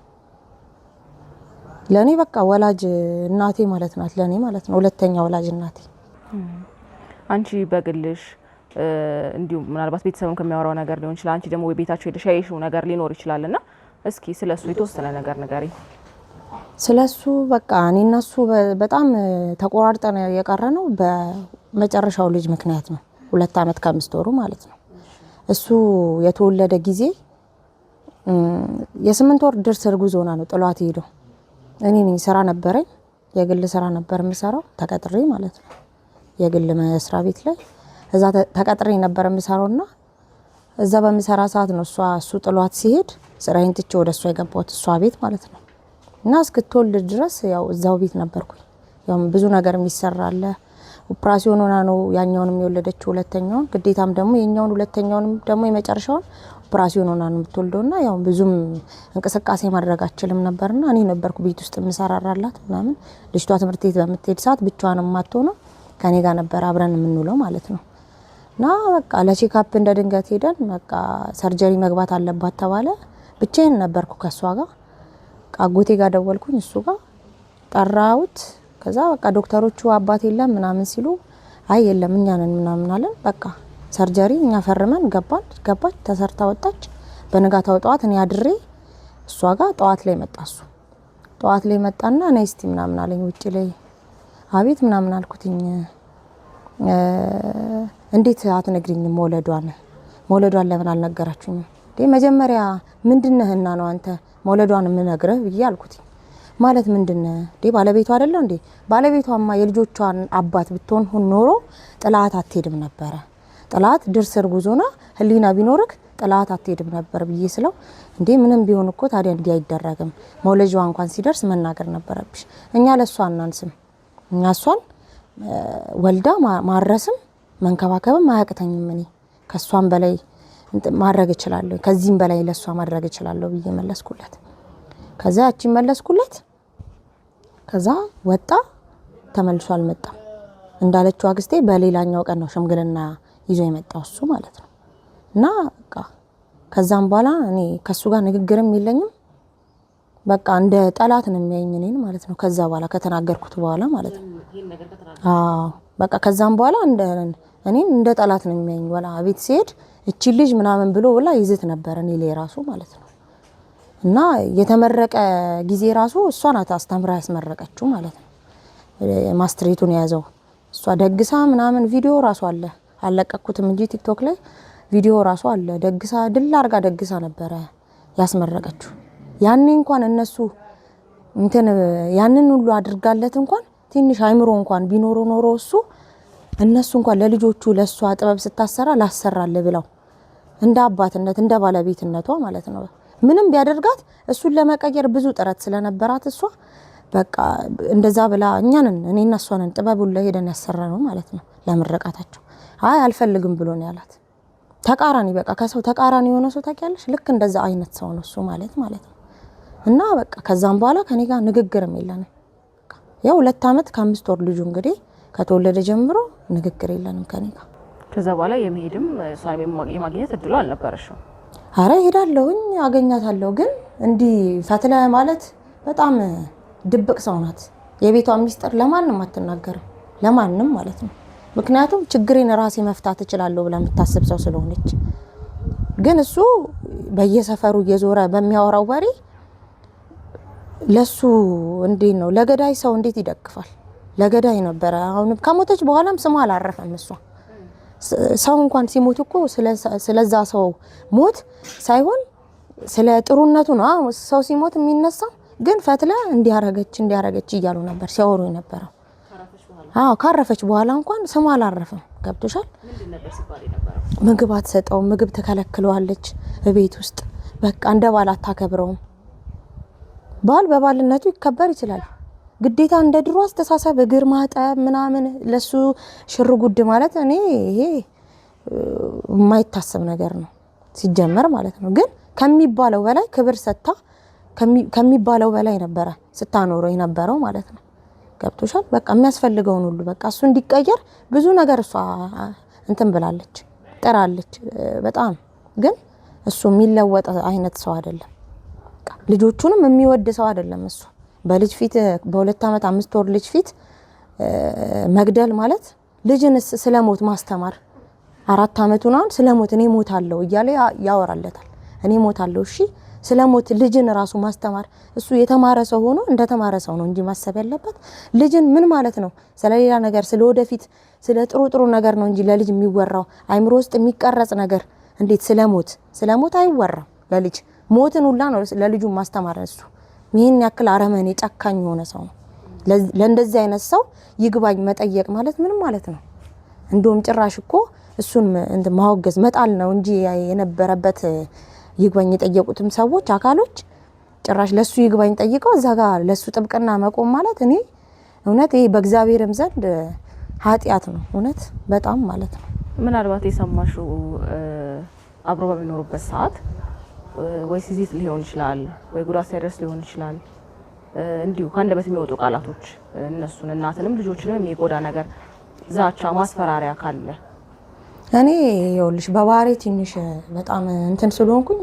ለኔ በቃ ወላጅ እናቴ ማለት ናት ለኔ ማለት ነው። ሁለተኛ ወላጅ እናቴ። አንቺ በግልሽ እንዲሁ ምናልባት ቤተሰብም ከሚያወራው ነገር ሊሆን ይችላል፣ አንቺ ደግሞ ወይ ቤታችሁ ሄደሽ ያየሽው ነገር ሊኖር ይችላልና እስኪ ስለሱ የተወሰነ ነገር ንገሪኝ። ስለሱ በቃ እኔ እና እሱ በጣም ተቆራርጠን የቀረ ነው በመጨረሻው ልጅ ምክንያት ነው። 2 ዓመት ከ5 ወሩ ማለት ነው። እሱ የተወለደ ጊዜ የ8 ወር ድርስ እርጉዝ ሆና ነው ጥሏት ሄዶ። እኔ ስራ ነበረኝ፣ የግል ስራ ነበር የምሰራው ተቀጥሬ ማለት ነው። የግል መስሪያ ቤት ላይ እዛ ተቀጥሬ ነበር የምሰራውና እዛ በምሰራ ሰዓት ነው እሱ ጥሏት ሲሄድ ስራዬን ትቼ ወደ እሷ የገባሁት እሷ ቤት ማለት ነው። እና እስክትወልድ ድረስ ያው እዛው ቤት ነበርኩኝ። ያው ብዙ ነገር የሚሰራለ ኦፕራሲዮን ሆና ነው ያኛውንም የወለደችው ሁለተኛውን፣ ግዴታም ደግሞ የኛውን ሁለተኛውንም ደግሞ የመጨረሻውን ኦፕራሲዮን ሆና ነው የምትወልደውና ያው ብዙም እንቅስቃሴ ማድረግ አችልም ነበርና እኔ ነበርኩ ቤት ውስጥ የምሰራራላት ምናምን። ልጅቷ ትምህርት ቤት በምትሄድ ሰዓት ብቻዋን የማትሆነው ከኔ ጋር ነበር አብረን የምንውለው ማለት ነው። እና በቃ ለቼክአፕ እንደ ድንገት ሄደን በቃ ሰርጀሪ መግባት አለባት ተባለ። ብቻዬን ነበርኩ ከሷ ጋር። አጎቴ ጋር ደወልኩኝ፣ እሱ ጋር ጠራሁት። ከዛ በቃ ዶክተሮቹ አባት የለም ምናምን ሲሉ አይ የለም እኛ ነን ምናምን አለን። በቃ ሰርጀሪ እኛ ፈርመን ገባች፣ ተሰርታ ወጣች። በነጋታው ጠዋት እኔ አድሬ እሷ ጋር ጠዋት ላይ መጣ። እሱ ጠዋት ላይ መጣና ነይ እስቲ ምናምን አለኝ ውጪ ላይ። አቤት ምናምን አልኩትኝ። እንዴት አትነግሪኝም መውለዷን ለምን አልነገራችሁኝም? መጀመሪያ ምንድነህና ነው አንተ መውለዷን የምነግርህ ብዬ አልኩት። ማለት ምንድነህ ባለቤቷ አይደለ እንዴ? ባለቤቷማ የልጆቿን አባት ብትሆን ኖሮ ጥላት አትሄድም ነበረ። ጥላት ድርስ እርጉዝ ሆና ህሊና ቢኖርክ ጥላት አትሄድም ነበር ብዬ ስለው እንዴ ምንም ቢሆን እኮ ታዲያ እንዲህ አይደረግም፣ መውለጃዋ እንኳን ሲደርስ መናገር ነበረብሽ። እኛ ለሷ እናንስም፣ እኛ እሷን ወልዳ ማረስም መንከባከብም አያቅተኝም። እኔ ከሷም በላይ ማድረግ እችላለሁ፣ ከዚህም በላይ ለሷ ማድረግ እችላለሁ ብዬ መለስኩለት። ከዛ ያቺን መለስኩለት። ከዛ ወጣ፣ ተመልሶ አልመጣም። እንዳለችው አክስቴ በሌላኛው ቀን ነው ሽምግልና ይዞ የመጣው እሱ ማለት ነው። እና በቃ ከዛም በኋላ እኔ ከሱ ጋር ንግግርም የለኝም። በቃ እንደ ጠላት ነው የሚያየኝ እኔን ማለት ነው። ከዛ በኋላ ከተናገርኩት በኋላ ማለት ነው። በቃ ከዛም በኋላ እኔን እንደ ጠላት ነው የሚያየኝ። ወላ ቤት ሲሄድ እቺ ልጅ ምናምን ብሎ ወላ ይዝት ነበር እኔ ላይ ራሱ ማለት ነው። እና የተመረቀ ጊዜ ራሱ እሷ ናት አስተምራ ያስመረቀችው ማለት ነው። ማስትሬቱን የያዘው እሷ ደግሳ ምናምን ቪዲዮ ራሱ አለ፣ አለቀኩትም እንጂ ቲክቶክ ላይ ቪዲዮ ራሱ አለ። ደግሳ ድል አርጋ ደግሳ ነበረ ያስመረቀችው። ያኔ እንኳን እነሱ ያንን ሁሉ አድርጋለት እንኳን ትንሽ አይምሮ እንኳን ቢኖር ኖሮ እነሱ እንኳን ለልጆቹ ለሷ ጥበብ ስታሰራ ላሰራለ ብለው እንደ አባትነት እንደ ባለቤትነቷ ማለት ነው። ምንም ቢያደርጋት እሱን ለመቀየር ብዙ ጥረት ስለነበራት እሷ በቃ እንደዛ ብላ እኔና እሷ ነን ጥበቡን ላይ ሄደን ያሰራ ነው ማለት ነው። ለምረቃታቸው አይ አልፈልግም ብሎ ነው ያላት። ተቃራኒ በቃ ከሰው ተቃራኒ የሆነ ሰው ታውቂያለሽ፣ ልክ እንደዛ አይነት ሰው ነው እሱ ማለት ነው። እና በቃ ከዛም በኋላ ከኔ ጋር ንግግርም የለንም። ያው 2 ዓመት ከ5 ወር ልጁ እንግዲህ ከተወለደ ጀምሮ ንግግር የለንም ከኔ ጋር። ከዛ በኋላ የመሄድም የማግኘት እድሉ አልነበረሽም? አረ ሄዳለሁኝ አገኛታለሁ። ግን እንዲህ ፈትለ ማለት በጣም ድብቅ ሰው ናት። የቤቷን ሚስጥር ለማንም አትናገርም፣ ለማንም ማለት ነው። ምክንያቱም ችግሬን ራሴ መፍታት እችላለሁ ብላ የምታስብ ሰው ስለሆነች። ግን እሱ በየሰፈሩ እየዞረ በሚያወራው ወሬ ለሱ እንዴት ነው ለገዳይ ሰው እንዴት ይደግፋል? ለገዳይ ነበረ። አሁን ከሞተች በኋላም ስሟ አላረፈም። እሷ ሰው እንኳን ሲሞት እኮ ስለዛ ሰው ሞት ሳይሆን ስለ ጥሩነቱ ነው ሰው ሲሞት የሚነሳው። ግን ፈትለ እንዲያረገች እያሉ ነበር ሲያወሩ የነበረው። ካረፈች በኋላ እንኳን ስሟ አላረፈም። ገብቶሻል? ምግብ አትሰጠውም፣ ምግብ ትከለክለዋለች ቤት ውስጥ። በቃ እንደ ባል አታከብረውም። ባል በባልነቱ ይከበር ይችላል። ግዴታ እንደ ድሮ አስተሳሰብ እግር ማጠብ ምናምን ለሱ ሽር ጉድ ማለት እኔ ይሄ የማይታሰብ ነገር ነው ሲጀመር ማለት ነው። ግን ከሚባለው በላይ ክብር ሰጥታ ከሚባለው በላይ ነበረ ስታኖረው የነበረው ማለት ነው። ገብቶሻል? በቃ የሚያስፈልገውን ሁሉ በቃ እሱ እንዲቀየር ብዙ ነገር እሷ እንትን ብላለች፣ ጥራለች በጣም። ግን እሱ የሚለወጥ አይነት ሰው አይደለም። ልጆቹንም የሚወድ ሰው አይደለም እሱ። በልጅ ፊት በ2 ዓመት 5 ወር ልጅ ፊት መግደል ማለት ልጅንስ ስለሞት ማስተማር 4 ዓመቱ ነው ስለሞት እኔ ሞታለሁ እያለ ያወራለታል። እኔ ሞታለሁ እሺ ስለሞት ልጅን ራሱ ማስተማር እሱ የተማረ ሰው ሆኖ እንደተማረ ሰው ነው እንጂ ማሰብ ያለበት ልጅን ምን ማለት ነው ስለሌላ ነገር ስለወደፊት ስለ ጥሩ ነገር ነው እንጂ ለልጅ የሚወራው አይምሮ ውስጥ የሚቀረጽ ነገር እንዴት ስለሞት አይወራም። ለልጅ ሞትን ሁላ ነው ለልጁ ማስተማር። እሱ ይሄን ያክል አረመኔ ጨካኝ የሆነ ሰው ነው። ለእንደዚህ አይነት ሰው ይግባኝ መጠየቅ ማለት ምን ማለት ነው? እንደውም ጭራሽ እኮ እሱን ማወገዝ መጣል ነው እንጂ የነበረበት ይግባኝ የጠየቁትም ሰዎች አካሎች ጭራሽ ለሱ ይግባኝ ጠይቀው እዛ ጋር ለሱ ጥብቅና መቆም ማለት እኔ እውነት ይሄ በእግዚአብሔርም ዘንድ ኃጢአት ነው እውነት በጣም ማለት ነው። ምናልባት የሰማሽው አብሮ በሚኖሩበት ሰዓት ወይ ሲዚት ሊሆን ይችላል ወይ ጉዳት ሳይደርስ ሊሆን ይችላል እንዲሁ ከአንደበት የሚወጡ ቃላቶች እነሱን እናትንም ልጆችንም የሚጎዳ ነገር ዛቻ፣ ማስፈራሪያ ካለ እኔ ይኸውልሽ በባህሪ ትንሽ በጣም እንትን ስለሆንኩኝ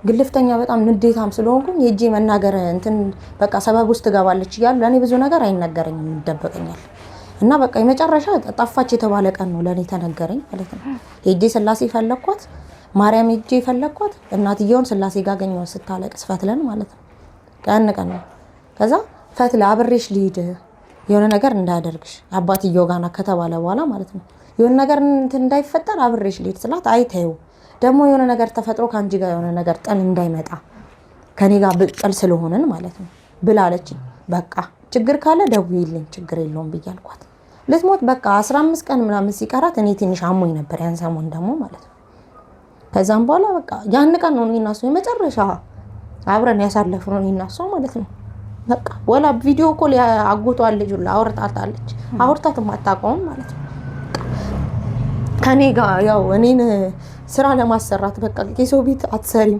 ግልፍተኛ በጣም ንዴታም ስለሆንኩኝ የጂ መናገር እንትን በቃ ሰበብ ውስጥ ትገባለች ይላል። ለኔ ብዙ ነገር አይነገረኝም ይደበቀኛል። እና በቃ የመጨረሻ ጠፋች የተባለ ቀን ነው ለኔ ተነገረኝ ማለት ነው። ሄጄ ስላሴ ፈለኳት፣ ማርያም ሄጄ ፈለኳት። እናትየውን ስላሴ ጋር አገኘው ስታለቅስ ፈትለን ማለት ነው። ቀን ነው። ከዛ ፈትለ አብሬሽ ልሂድ የሆነ ነገር እንዳያደርግሽ አባትየው ጋር ከተባለ በኋላ ማለት ነው የሆነ ነገር እንትን እንዳይፈጠር አብሬሽ ልሂድ ስላት አይተዩ ደግሞ የሆነ ነገር ተፈጥሮ ካንጂ ጋር የሆነ ነገር ጠን እንዳይመጣ ከኔ ጋር ጥል ስለሆነን ማለት ነው ብላለች። በቃ ችግር ካለ ደውይልኝ ችግር የለውም ብያልኳት ልትሞት በቃ 15 ቀን ምናምን ሲቀራት እኔ ትንሽ አሞኝ ነበር ያን ሰሞን ደግሞ ማለት ነው። ከዛም በኋላ በቃ ያን ቀን ነው እኔና እሱ የመጨረሻ አብረን ያሳለፍነው እኔና እሱ ማለት ነው። በቃ ወላ ቪዲዮ ኮል አጎቷል ልጅ ሁላ አውርታታለች። አውርታት ማታውቀውም ማለት ነው ከኔ ጋር ያው እኔን ስራ ለማሰራት በቃ የሰው ቤት አትሰሪም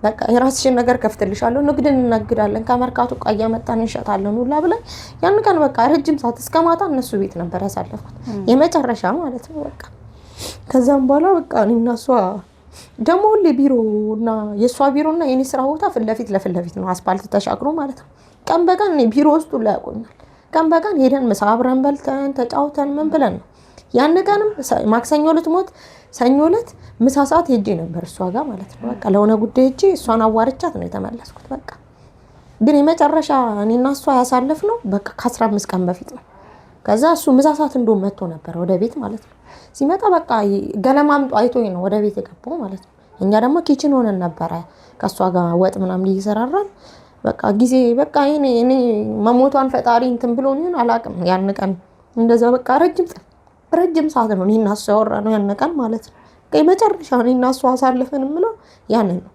በቃ የራስሽን ነገር ከፍትልሻለሁ ንግድን እንነግዳለን ከመርካቶ ዕቃ እያመጣን እንሸጣለን ሁላ ብለን ያን ቀን በቃ ረጅም ሰዓት እስከ ማታ እነሱ ቤት ነበር ያሳለፍኩት የመጨረሻ ማለት ነው። በቃ ከዛም በኋላ በቃ እኔና እሷ ደግሞ ሁሌ ቢሮና የእሷ ቢሮና የኔ ስራ ቦታ ፊት ለፊት ነው አስፓልት ተሻግሮ ማለት ነው። ቀን በቀን እኔ ቢሮ ውስጥ ሁላ ያቆኛል። ቀን በቀን ሄደን ምሳ አብረን በልተን ተጫውተን ምን ብለን ነው ያን ቀንም ማክሰኞ ዕለት ሞት ሰኞ ዕለት ምሳ ሰዓት ሄጄ ነበር እሷ ጋር ማለት ነው። በቃ ለሆነ ጉዳይ ሄጄ እሷን አዋርቻት ነው የተመለስኩት። በቃ ግን የመጨረሻ እኔና እሷ ያሳለፍነው በቃ ከ15 ቀን በፊት ነው። ከዛ እሱ ምሳ ሰዓት እንደውም መጥቶ ነበር ወደ ቤት ማለት ነው። ሲመጣ በቃ ገለማምጦ አይቶኝ ነው ወደ ቤት የገባው ማለት ነው። እኛ ደግሞ ኪችን ሆነን ነበረ ከሷ ጋር ወጥ ምናምን እየሰራራን በቃ ጊዜ በቃ እኔ መሞቷን ፈጣሪ እንትን ብሎ ነው አላውቅም። ያን ቀን እንደዛ በቃ ረጅም ሰዓት ነው እኔና እሷ ያወራነው ያን ቀን ማለት ነው። የመጨረሻ እኔና እሷ አሳልፈን የምለው ያንን ነው።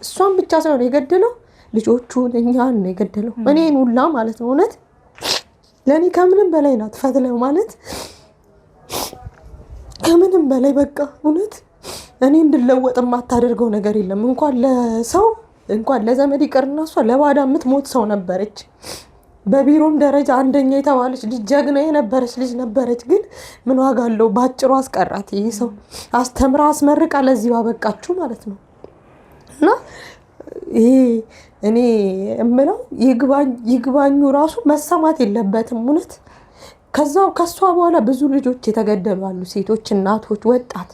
እሷን ብቻ ሳይሆን የገደለው ልጆቹን እኛን ነው የገደለው እኔን ሁላ ማለት ነው። እውነት ለእኔ ከምንም በላይ ናት ፈትለው ማለት ከምንም በላይ በቃ እውነት እኔ እንድለወጥ የማታደርገው ነገር የለም። እንኳን ለሰው እንኳን ለዘመድ ይቅርና እሷ ለባዳ የምትሞት ሰው ነበረች። በቢሮም ደረጃ አንደኛ የተባለች ልጅ ጀግና የነበረች ልጅ ነበረች። ግን ምን ዋጋ አለው? ባጭሩ አስቀራት። ይሄ ሰው አስተምራ አስመርቃ ለዚህ ባበቃችሁ ማለት ነው። እና ይሄ እኔ እምለው ይግባኙ ራሱ መሰማት የለበትም እውነት። ከሷ በኋላ ብዙ ልጆች የተገደሉ አሉ፣ ሴቶች፣ እናቶች፣ ወጣት።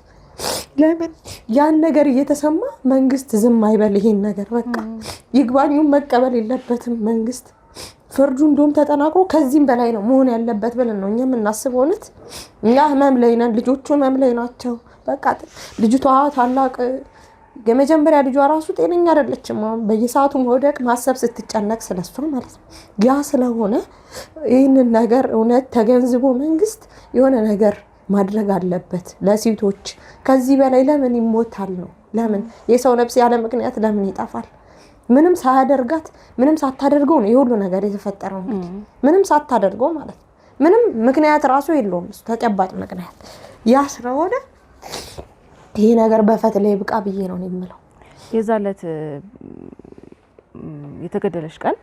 ለምን ያን ነገር እየተሰማ መንግስት ዝም አይበል? ይሄን ነገር በቃ ይግባኙን መቀበል የለበትም መንግስት። ፍርዱ እንደውም ተጠናክሮ ከዚህም በላይ ነው መሆን ያለበት ብለን ነው እኛ የምናስበው። እውነት እኛ ህመም ላይ ነን፣ ልጆቹ ህመም ላይ ናቸው። በቃ ልጅቷ ታላቅ የመጀመሪያ ልጇ ራሱ ጤነኛ አይደለችም። አሁን በየሰዓቱ መውደቅ ማሰብ ስትጨነቅ ስለሷ ማለት ነው። ያ ስለሆነ ይህንን ነገር እውነት ተገንዝቦ መንግስት የሆነ ነገር ማድረግ አለበት ለሴቶች። ከዚህ በላይ ለምን ይሞታል ነው? ለምን የሰው ነፍስ ያለ ምክንያት ለምን ይጠፋል? ምንም ሳያደርጋት ምንም ሳታደርገው ነው የሁሉ ነገር የተፈጠረው። እንግዲህ ምንም ሳታደርገው ማለት ነው። ምንም ምክንያት ራሱ የለውም እሱ ተጨባጭ ምክንያት። ያ ስለሆነ ይሄ ነገር በፈት ላይ ብቃ ብዬ ነው የምለው። የዛለት የተገደለሽ ቀን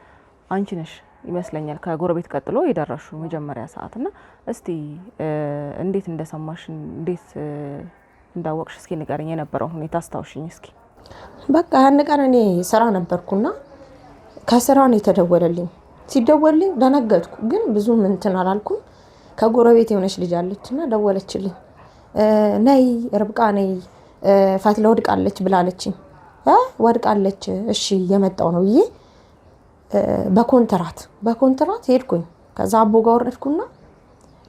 አንቺ ነሽ ይመስለኛል ከጎረቤት ቀጥሎ የደረሹ መጀመሪያ ሰዓት እና እስቲ እንዴት እንደሰማሽ እንዴት እንዳወቅሽ እስኪ ንገረኝ። የነበረው ሁኔታ አስታውሽኝ እስኪ። በቃ ያን ቀን እኔ ስራ ነበርኩና ከስራ ነው የተደወለልኝ። ሲደወልልኝ ደነገጥኩ፣ ግን ብዙም እንትን አላልኩም። ከጎረቤት የሆነች ልጅ አለችና ደወለችልኝ። ነይ ርብቃ ነይ ፈትለ ወድቃለች ብላለችኝ። ወድቃለች እሺ እየመጣው ነው ብዬ በኮንትራት ሄድኩኝ። ከዛ አቦ ጋር ወረድኩና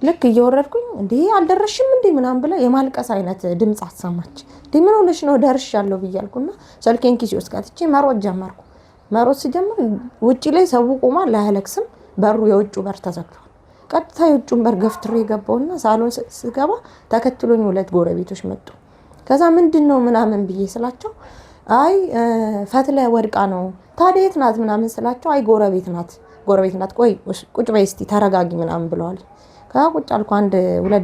ልክ እየወረድኩኝ እንዴ አልደረሽም እንዴ ምናምን ብላ የማልቀስ አይነት ድምጽ አሰማች። ምን ሆነሽ ነው? ደርሻለሁ ብያልኩና ስልኬን ኪሴ ውስጥ ከተቼ መሮጥ ጀመርኩ። መሮጥ ሲጀምር ውጪ ላይ ሰው ቆሟል፣ ላያለቅስም። በሩ የውጭ በር ተዘግቷል። ቀጥታ የውጭን በር ገፍትሬ ገባውና ሳሎን ስገባ ተከትሎኝ 2 ጎረቤቶች መጡ። ከዛ ምንድነው ምናምን ብዬ ስላቸው አይ ፈትለ ወድቃ ነው። ታዲያ የት ናት ምናምን ስላቸው አይ ጎረቤት ናት፣ ቆይ ቁጭ በይ እስቲ ተረጋጊ ምናምን ብለዋል። ከዛ ቁጭ አልኩ 1-2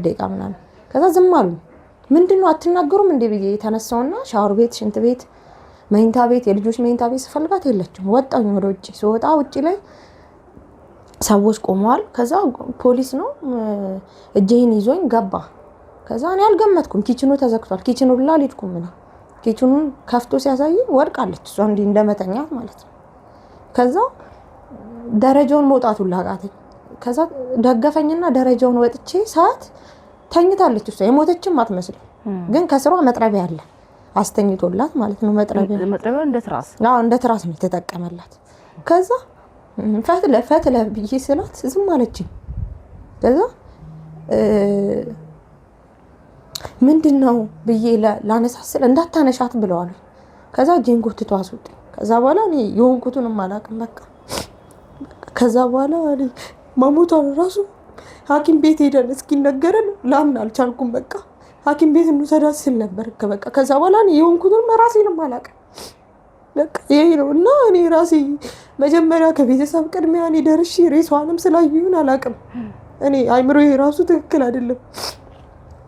ደቂቃ ምናምን። ከዛ ዝም አሉ። ምንድነው አትናገሩም እንዴ ብዬ ተነሳውና ሻወር ቤት፣ ሽንት ቤት፣ መኝታ ቤት፣ የልጆች መኝታ ቤት ስፈልጋት የለችም። ወጣኝ ወደ ውጪ። ስወጣ ውጪ ላይ ሰዎች ቆመዋል። ከዛ ፖሊስ ነው እጄን ይዞኝ ገባ። ከዛ እኔ አልገመትኩም፣ ኪችኑ ተዘግቷል። ኪችኑ ሁላ አልሄድኩም። እኔ ኪችኑን ከፍቶ ሲያሳየኝ ወድቃለች እሷ እንዲህ እንደመተኛት ማለት ነው። ከዛ ደረጃውን መውጣቱ ላቃተኝ። ከዛ ደገፈኝና ደረጃውን ወጥቼ ሰዓት ተኝታለች እሷ። የሞተችም አትመስልም፣ ግን ከስሯ መጥረቢያ አለ አስተኝቶላት ማለት ነው። መጥረቢያ እንደ ትራስ ነው የተጠቀመላት። ከዛ ፈትለ ብዬ ስላት ዝም አለችኝ። ከዛ ምንድነው ብዬ ላነሳስል እንዳታነሻት ብለዋል። ከዛ እጄን ጎትቶ አስወጣኝ። ከዛ በኋላ እኔ የሆንኩትንም አላውቅም በቃ። ከዛ በኋላ መሞቷን ራሱ ሐኪም ቤት ሄደን እስኪነገረን ላምን አልቻልኩም። በቃ ሐኪም ቤት እንውሰዳት ስል ነበር በቃ። ከዛ በኋላ እኔ የሆንኩትንም ራሴንም አላውቅም በቃ። ይሄ ነው እና እኔ ራሴ መጀመሪያ ከቤተሰብ ቅድሚያ እኔ ደርሼ ሬሷንም ስላዩን አላውቅም። እኔ አይምሮዬ ራሱ ትክክል አይደለም።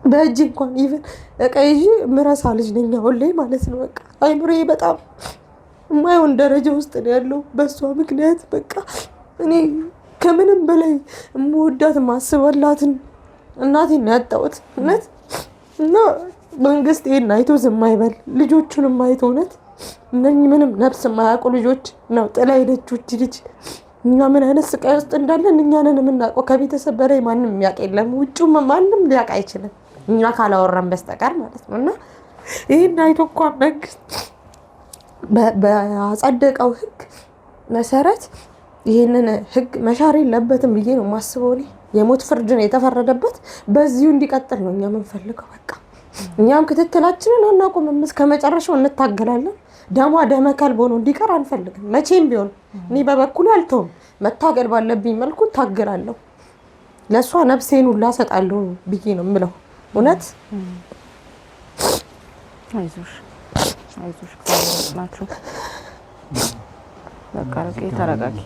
በእጅ እንኳን ኢቭን እቃ ይዤ ምረሳ ልጅ ነኝ አሁን ላይ ማለት ነው። በቃ አይምሮዬ በጣም የማይሆን ደረጃ ውስጥ ነው ያለው በሷ ምክንያት። በቃ እኔ ከምንም በላይ የምወዳት ማስበላትን እናቴን ያጣሁት እውነት። እና መንግስት ይሄን አይቶ ዝም አይበል፣ ልጆቹንም አይቶ እውነት እነኚህ ምንም ነፍስ የማያውቁ ልጆች ነው ጥላ ሄደች ልጅ። እኛ ምን አይነት ስቃይ ውስጥ እንዳለን እኛ ነን የምናውቀው። ከቤተሰብ በላይ ማንም የሚያውቅ የለም። ውጭም ማንም ሊያውቅ አይችልም እኛ ካላወራን በስተቀር ማለት ነው። እና ይሄን አይቶ እንኳን መንግስት በአጸደቀው ህግ መሰረት ይሄንን ህግ መሻር የለበትም ብዬ ነው የማስበው። የሞት ፍርድ ነው የተፈረደበት፣ በዚሁ እንዲቀጥል ነው እኛ የምንፈልገው። በቃ እኛም ክትትላችንን አናቆምም፣ እስከ መጨረሻው እንታገላለን። ደሟ ደመ ከልብ ሆኖ እንዲቀር አንፈልግም መቼም ቢሆን። እኔ በበኩሌ አልተውም፣ መታገል ባለብኝ መልኩ ታገላለሁ። ለእሷ ነፍሴን ሁላ እሰጣለሁ ብዬ ነው የምለው እውነት። አይዞሽ ናችሁ። በቃ ተረጋጊ።